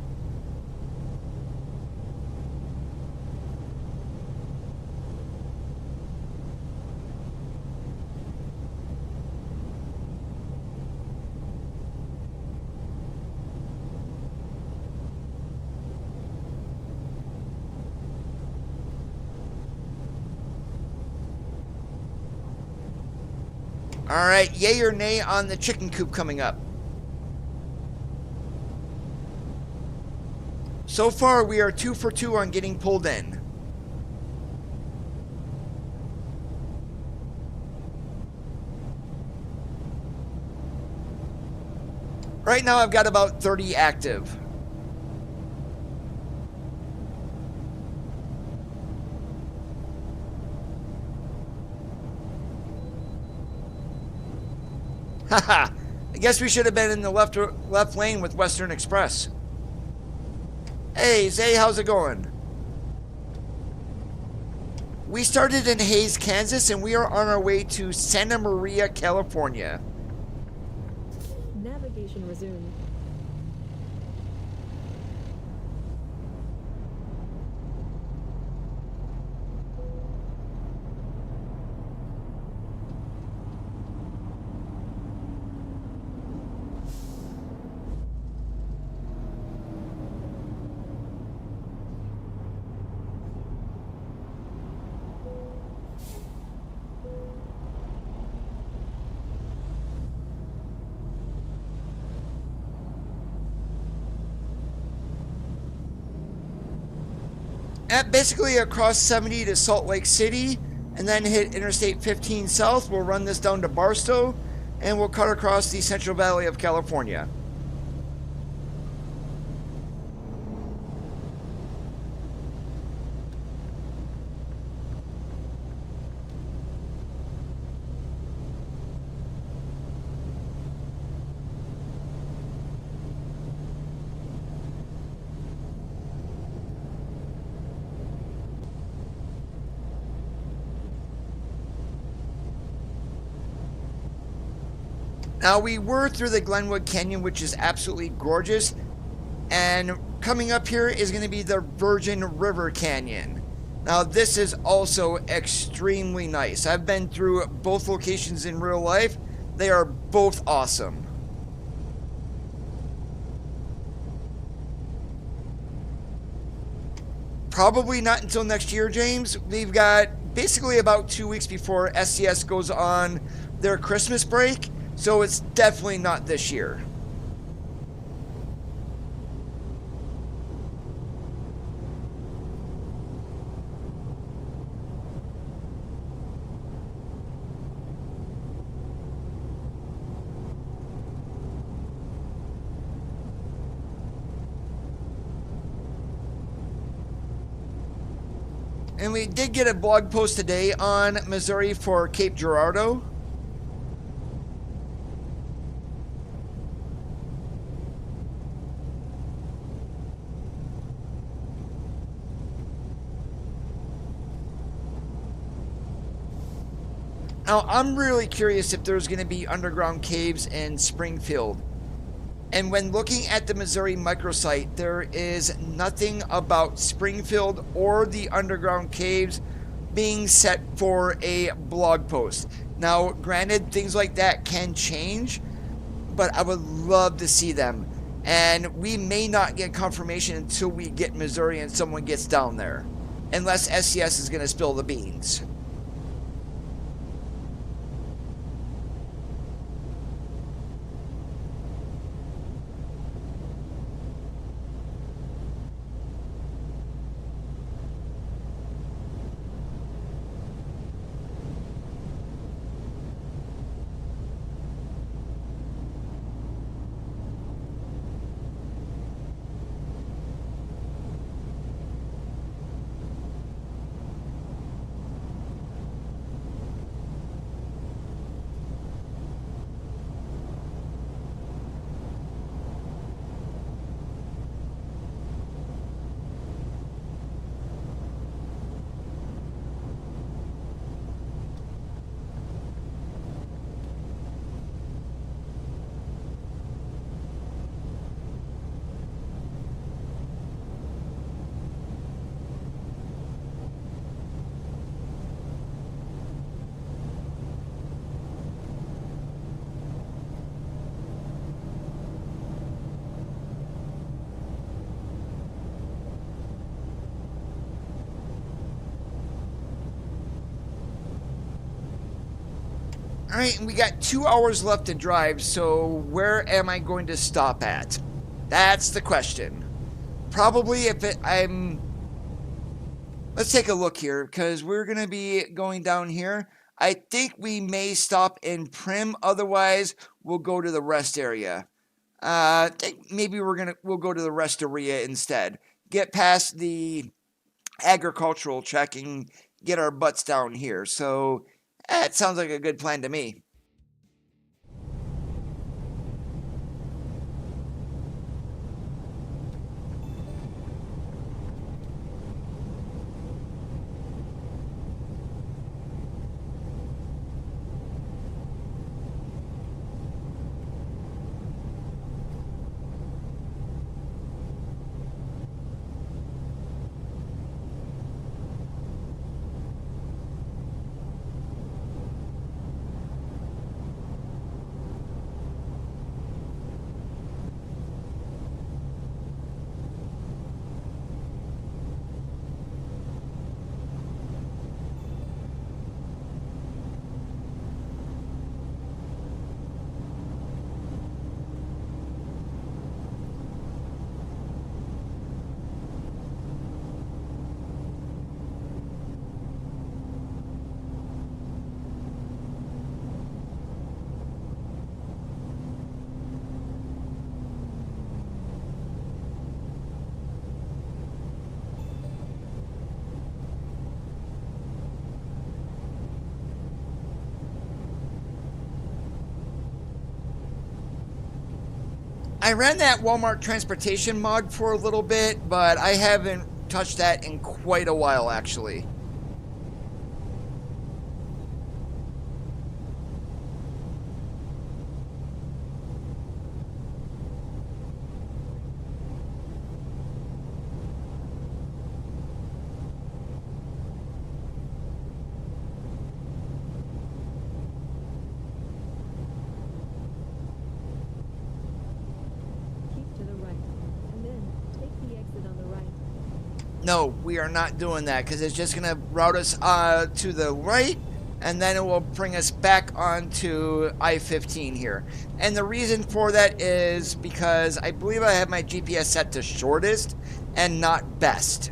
All right, yay or nay on the chicken coop coming up? So far, we are 2 for 2 on getting pulled in. Right now, I've got about 30 active. Haha, I guess we should have been in the left lane with Western Express. Hey, Zay, how's it going? We started in Hays, Kansas, and we are on our way to Santa Maria, California. Navigation resumed. At basically across 70 to Salt Lake City, and then hit Interstate 15 South. We'll run this down to Barstow, and we'll cut across the Central Valley of California. Now, we were through the Glenwood Canyon, which is absolutely gorgeous, and coming up here is going to be the Virgin River Canyon. Now, this is also extremely nice. I've been through both locations in real life. They are both awesome. Probably not until next year, James. We've got basically about 2 weeks before SCS goes on their Christmas break. So it's definitely not this year. And we did get a blog post today on Missouri for Cape Girardeau. Now, I'm really curious if there's going to be underground caves in Springfield. And when looking at the Missouri microsite, there is nothing about Springfield or the underground caves being set for a blog post. Now, granted, things like that can change, but I would love to see them. And we may not get confirmation until we get Missouri and someone gets down there. Unless SCS is going to spill the beans. All right, and we got 2 hours left to drive, so where am I going to stop at? That's the question. Probably let's take a look here, because we're going to be going down here. I think we may stop in Prim, otherwise we'll go to the rest area. I think maybe we'll go to the rest area instead. Get past the agricultural check and get our butts down here. So that sounds like a good plan to me. I ran that Walmart transportation mod for a little bit, but I haven't touched that in quite a while, actually. No, we are not doing that because it's just going to route us to the right, and then it will bring us back onto I-15 here. And the reason for that is because I believe I have my GPS set to shortest and not best.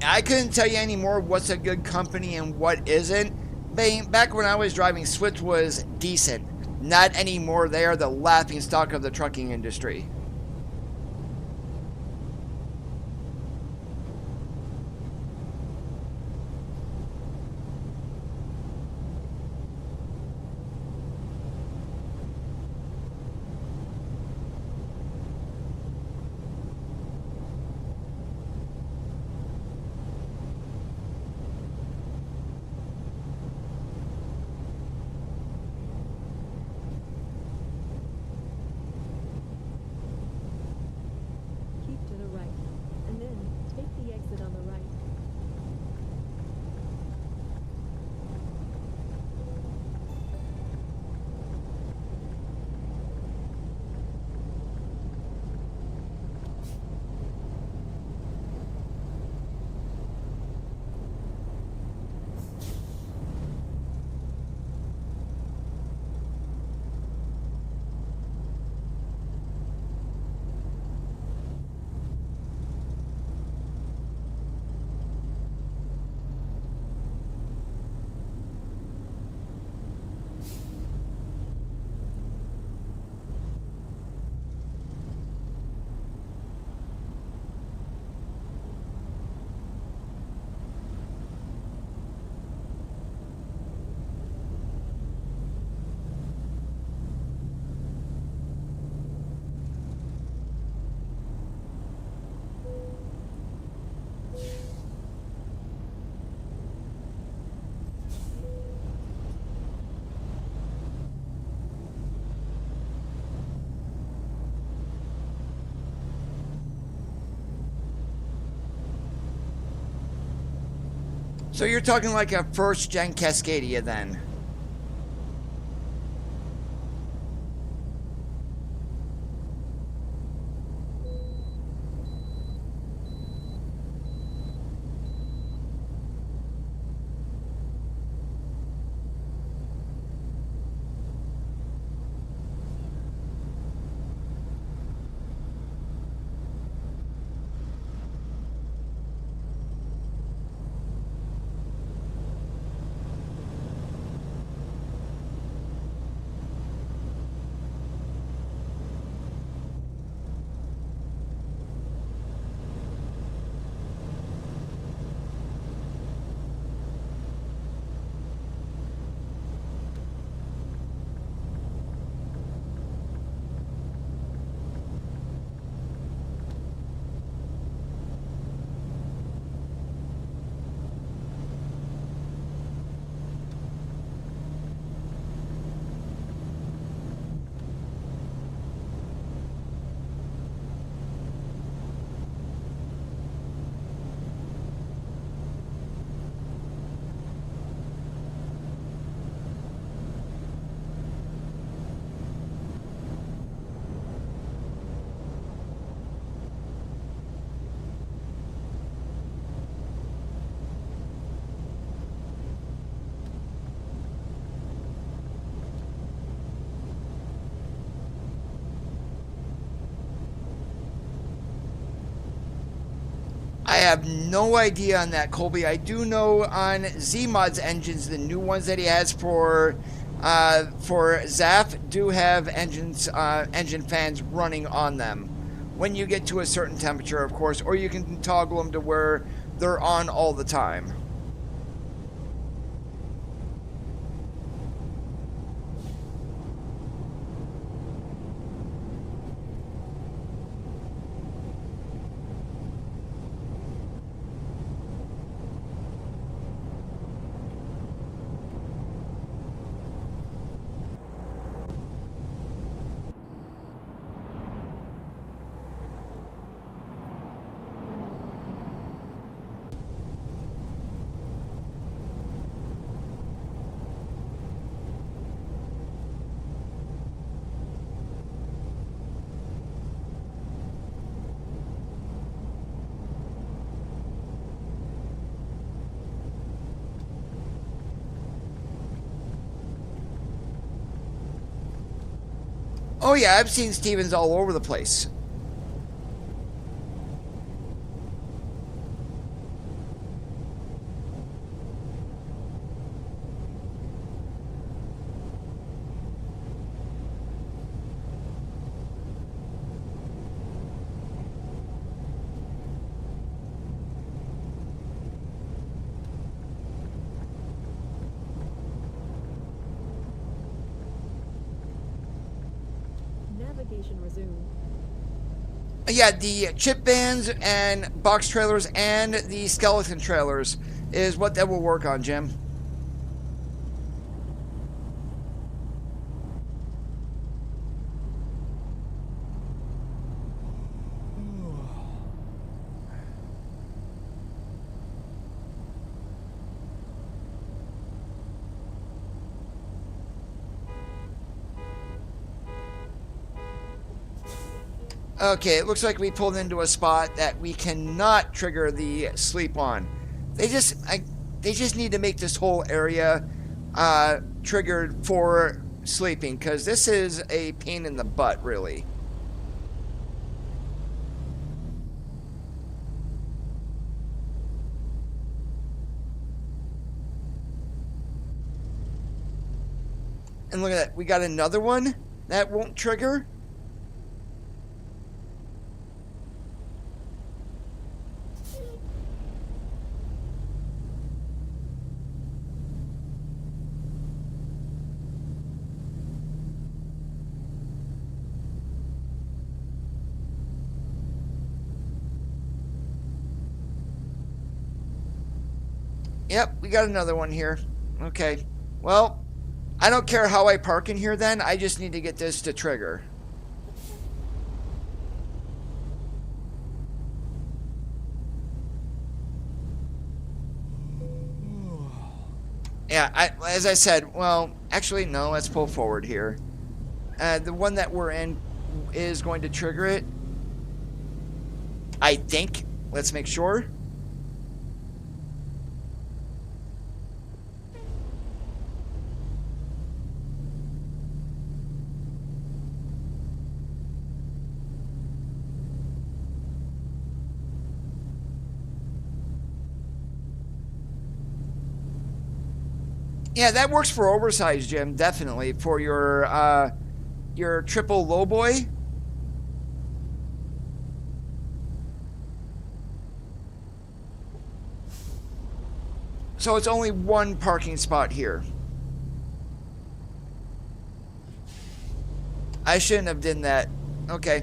I couldn't tell you anymore what's a good company and what isn't. Back when I was driving, Swift was decent. Not anymore. They are the laughingstock of the trucking industry. So you're talking like a first gen Cascadia then? I have no idea on that, Colby. I do know on Z-Mod's engines, the new ones that he has for ZAF do have engine fans running on them when you get to a certain temperature, of course, or you can toggle them to where they're on all the time. Oh yeah, I've seen Stevens all over the place. Navigation resumed. Yeah, the chip vans and box trailers and the skeleton trailers is what that will work on, Jim. Okay, it looks like we pulled into a spot that we cannot trigger the sleep on. They just need to make this whole area triggered for sleeping, because this is a pain in the butt, really. And look at that, we got another one that won't trigger. Yep, we got another one here. Okay. Well, I don't care how I park in here then. I just need to get this to trigger. Yeah, as I said, well, actually, no, let's pull forward here. The one that we're in is going to trigger it. I think. Let's make sure. Yeah, that works for oversized, Jim, definitely. For your triple low boy. So it's only one parking spot here. I shouldn't have done that. Okay.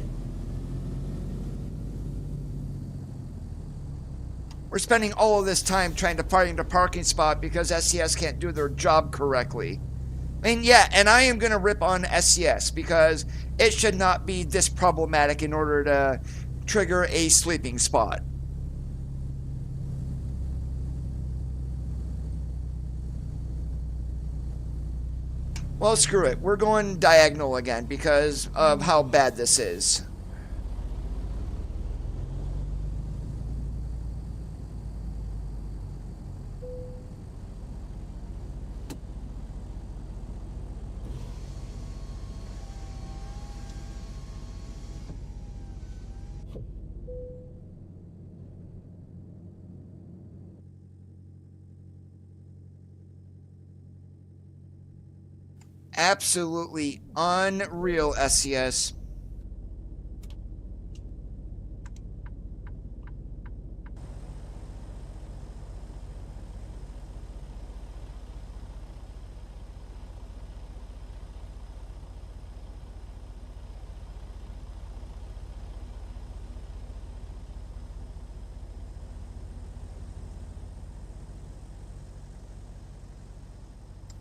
We're spending all of this time trying to find a parking spot because SCS can't do their job correctly. I mean, yeah, and I am going to rip on SCS because it should not be this problematic in order to trigger a sleeping spot. Well, screw it. We're going diagonal again because of how bad this is. Absolutely unreal, SCS.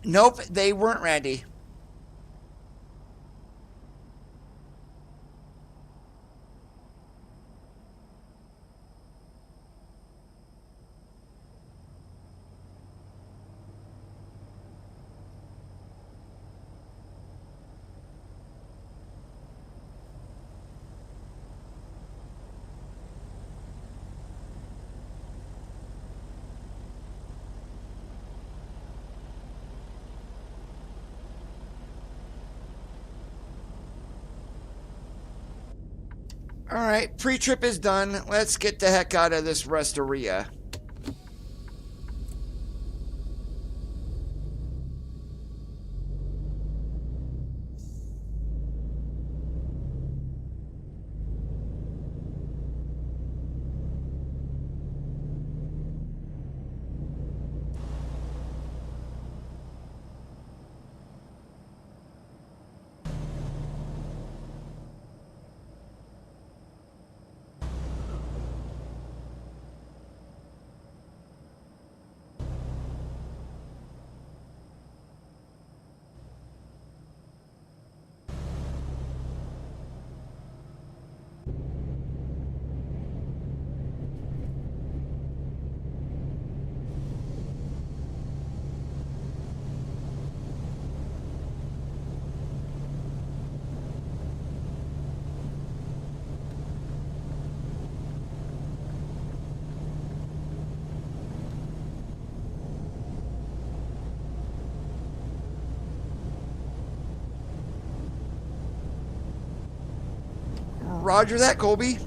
Nope, they weren't, Randy. Alright, pre-trip is done. Let's get the heck out of this rest area. Roger that, Colby.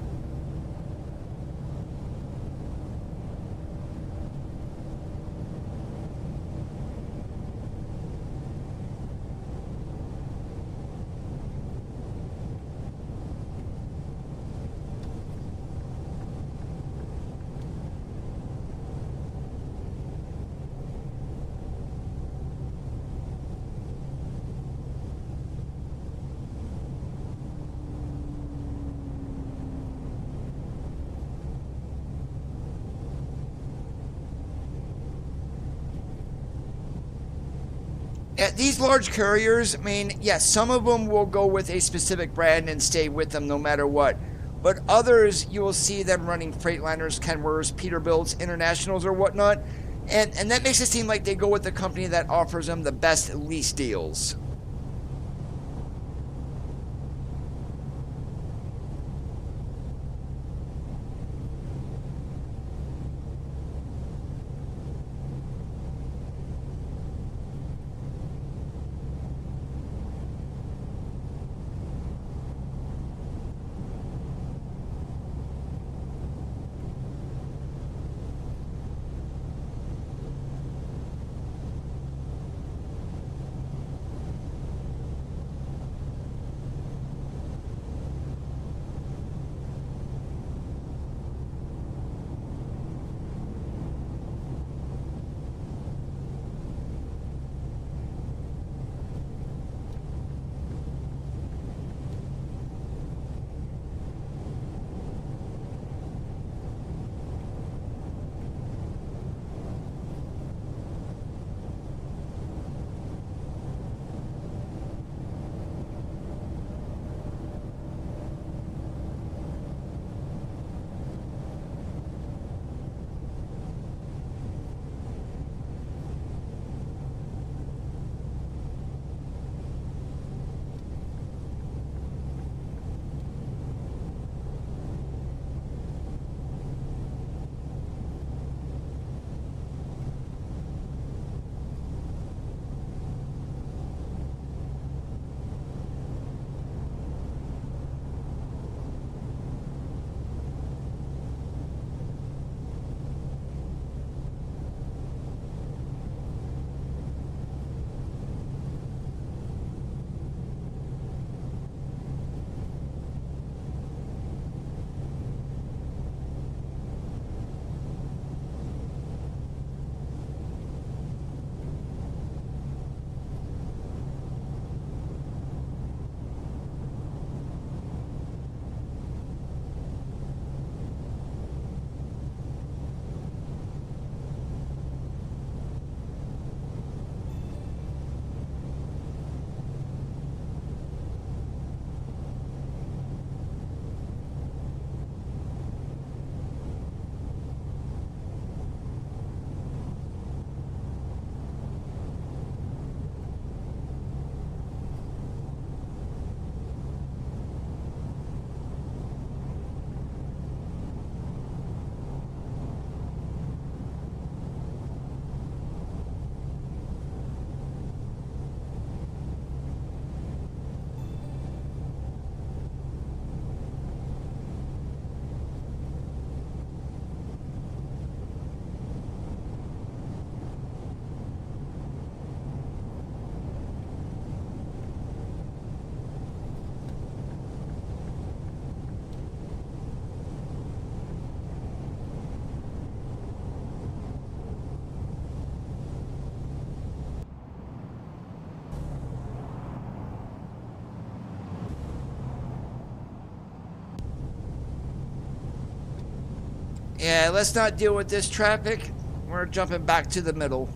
These large couriers, I mean, yes, some of them will go with a specific brand and stay with them no matter what. But others, you will see them running Freightliners, Kenworths, Peterbilts, Internationals, or whatnot. And that makes it seem like they go with the company that offers them the best lease deals. Yeah, let's not deal with this traffic. We're jumping back to the middle.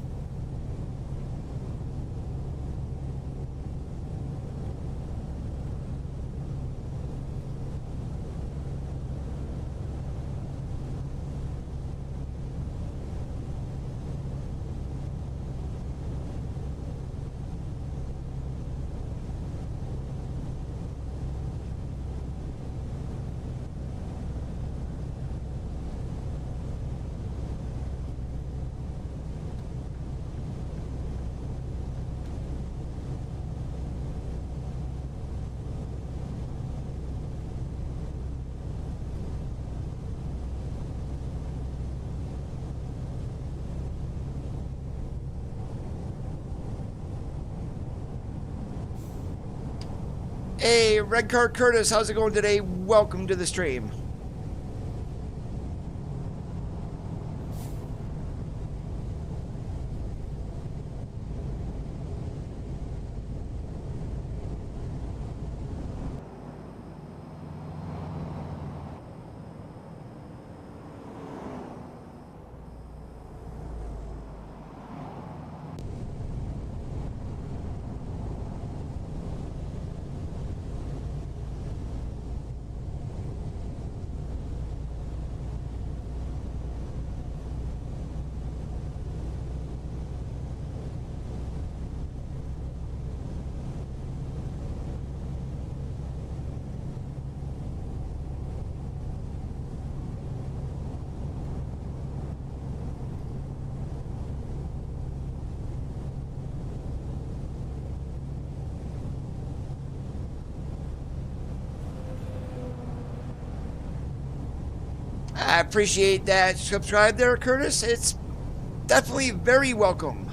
Hey, Red Card Curtis, how's it going today? Welcome to the stream. I appreciate that subscribe there, Curtis. It's definitely very welcome.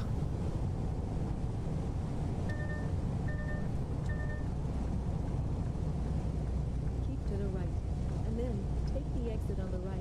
Keep to the right, and then take the exit on the right.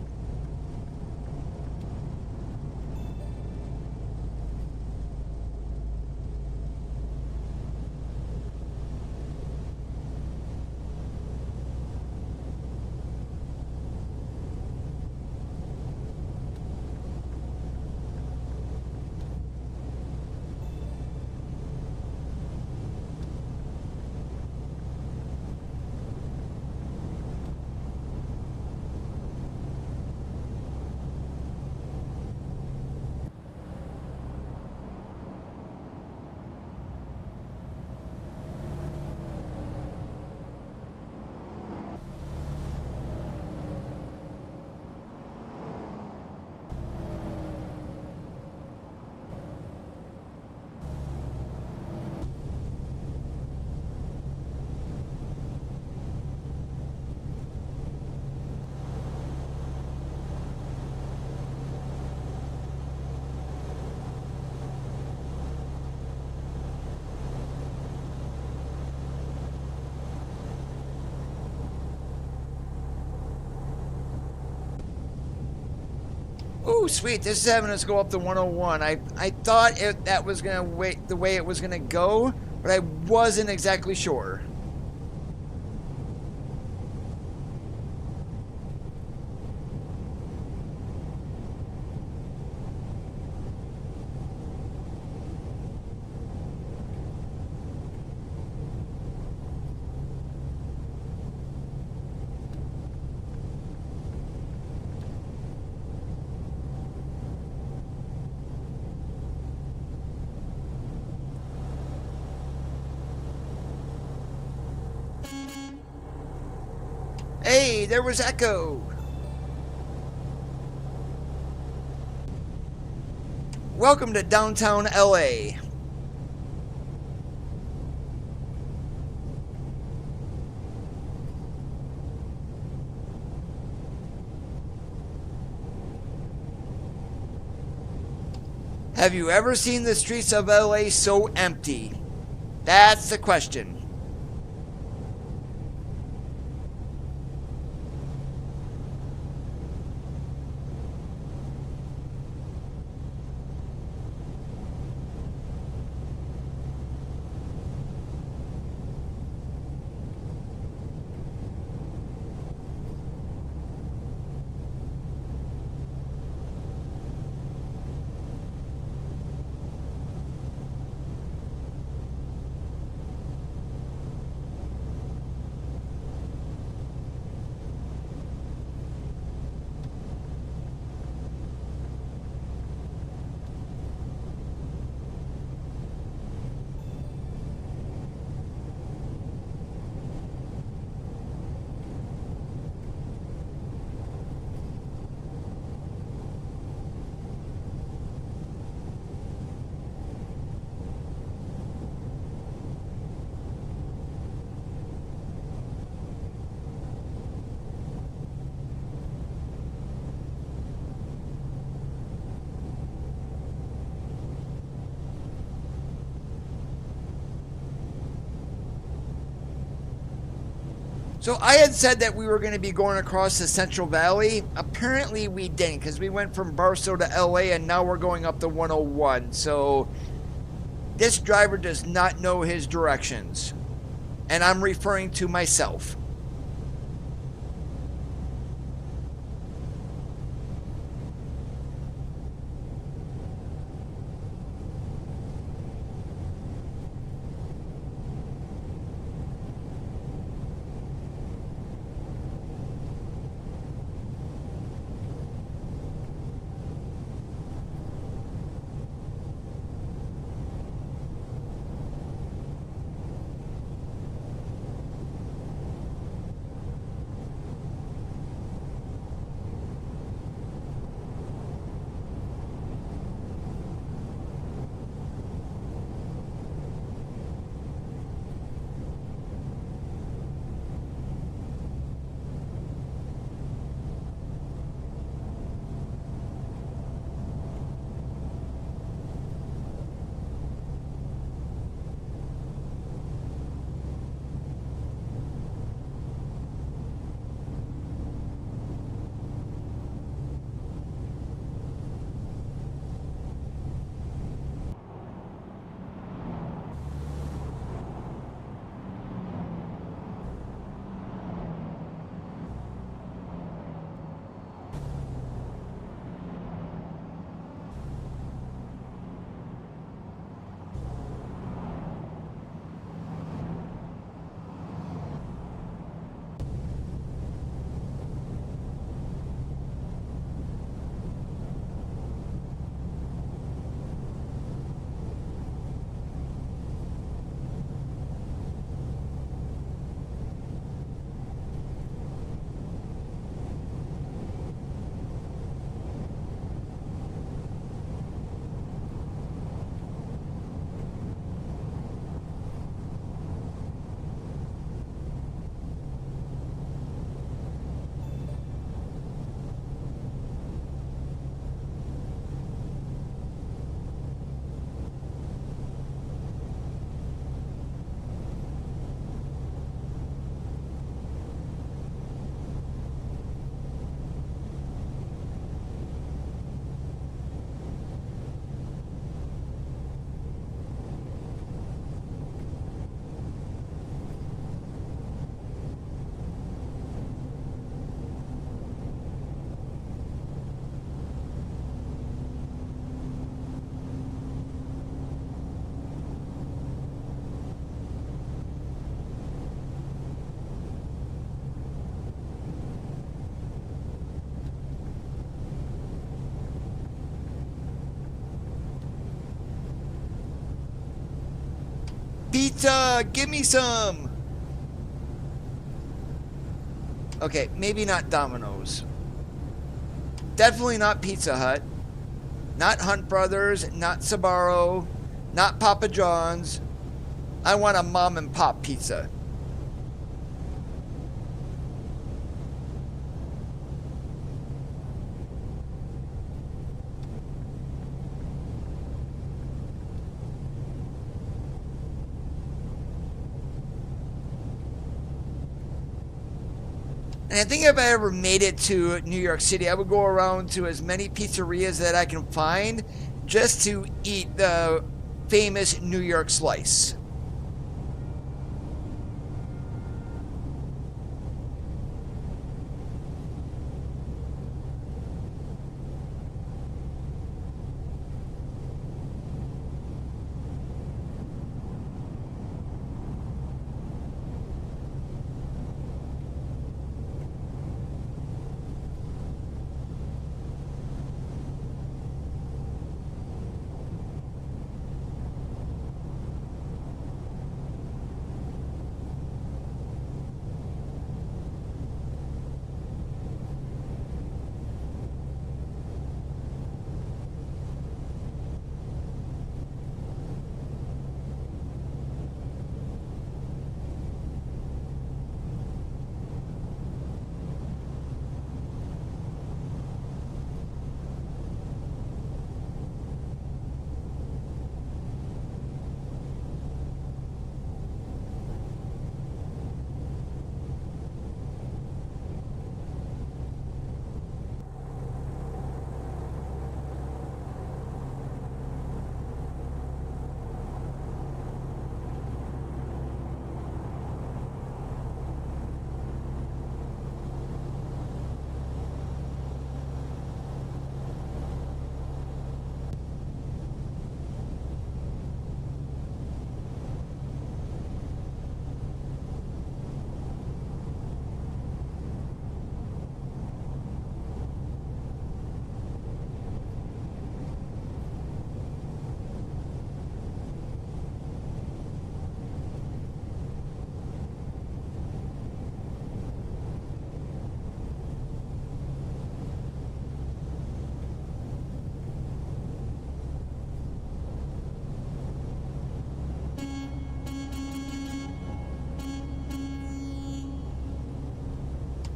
Ooh, sweet. This is having us go up to 101. I thought that was going to wait the way it was going to go, but I wasn't exactly sure. Hey, there was Echo. Welcome to downtown LA. Have you ever seen the streets of LA so empty? That's the question. So I had said that we were going to be going across the Central Valley. Apparently we didn't, because we went from Barstow to LA and now we're going up to 101. So this driver does not know his directions. And I'm referring to myself. Pizza, give me some. Okay, maybe not Domino's. Definitely not Pizza Hut. Not Hunt Brothers, not Sbarro, not Papa John's. I want a mom and pop pizza. And I think if I ever made it to New York City, I would go around to as many pizzerias that I can find just to eat the famous New York slice.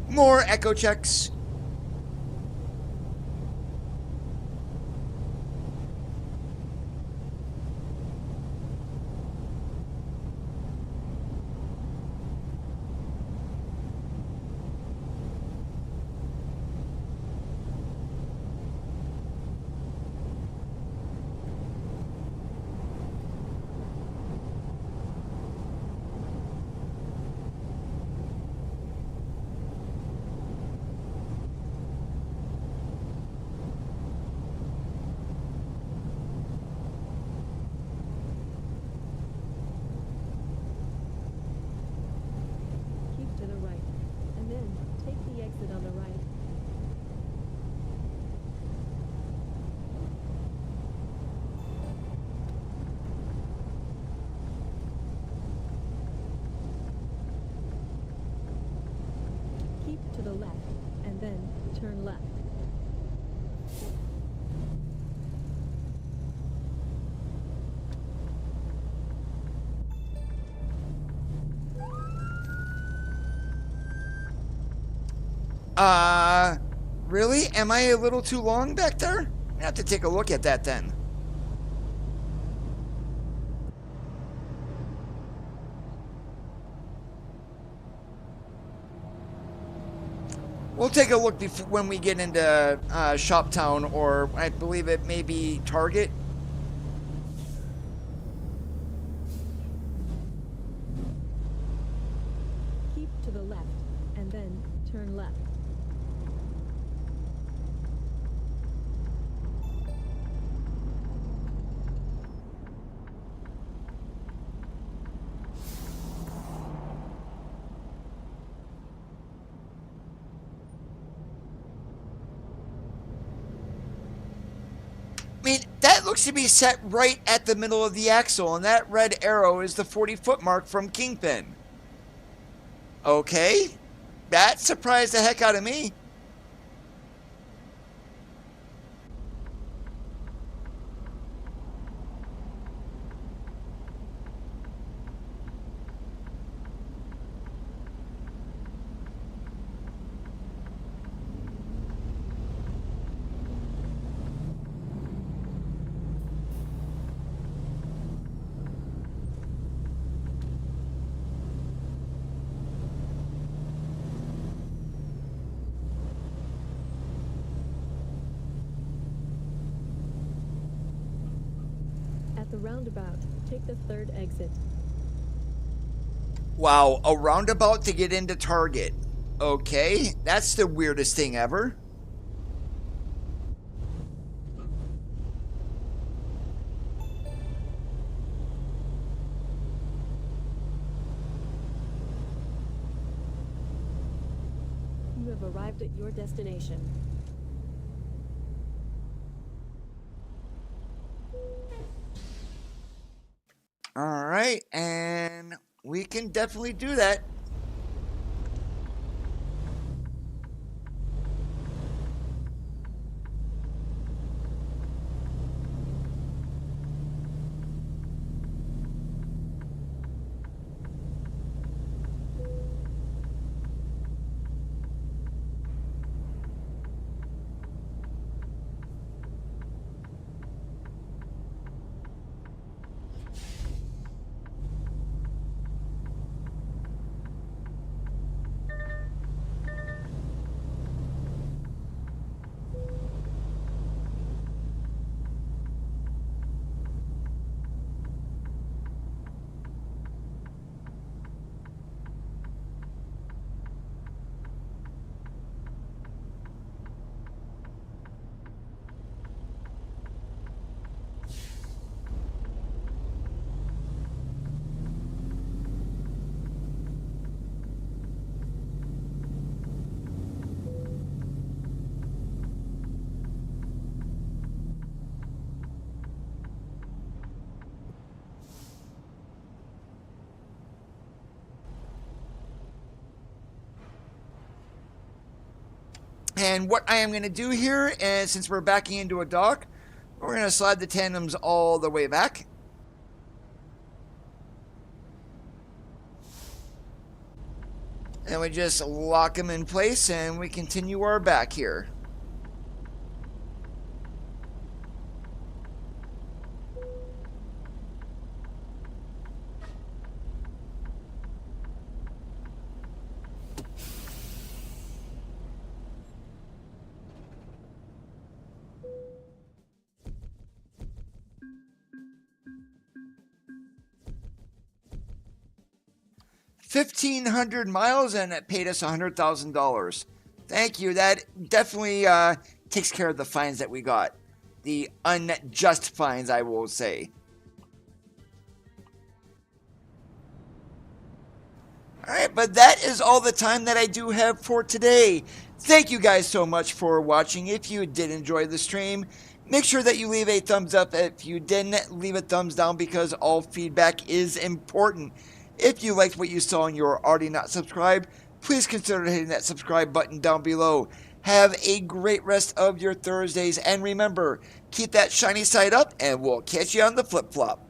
More echo checks. Keep to the right, and then take the exit on the right. Keep to the left, and then turn left. Really? Am I a little too long back there? I have to take a look at that then. We'll take a look before, when we get into Shoptown, or I believe it may be Target. Keep to the left, and then turn left. I mean, that that looks to be set right at the middle of the axle, and that red arrow is the 40-foot mark from Kingpin. Okay, that surprised the heck out of me. At the roundabout, take the third exit. Wow, a roundabout to get into Target. Okay, that's the weirdest thing ever. You have arrived at your destination. All right, and we can definitely do that. And what I am going to do here is, since we're backing into a dock, we're going to slide the tandems all the way back. And we just lock them in place and we continue our back here. $1,500 miles and it paid us $100,000. Thank you. That definitely takes care of the fines that we got. The unjust fines, I will say. Alright, but that is all the time that I do have for today. Thank you guys so much for watching. If you did enjoy the stream, make sure that you leave a thumbs up. If you didn't, leave a thumbs down because all feedback is important. If you liked what you saw and you're already not subscribed, please consider hitting that subscribe button down below. Have a great rest of your Thursdays, and remember, keep that shiny side up, and we'll catch you on the flip-flop.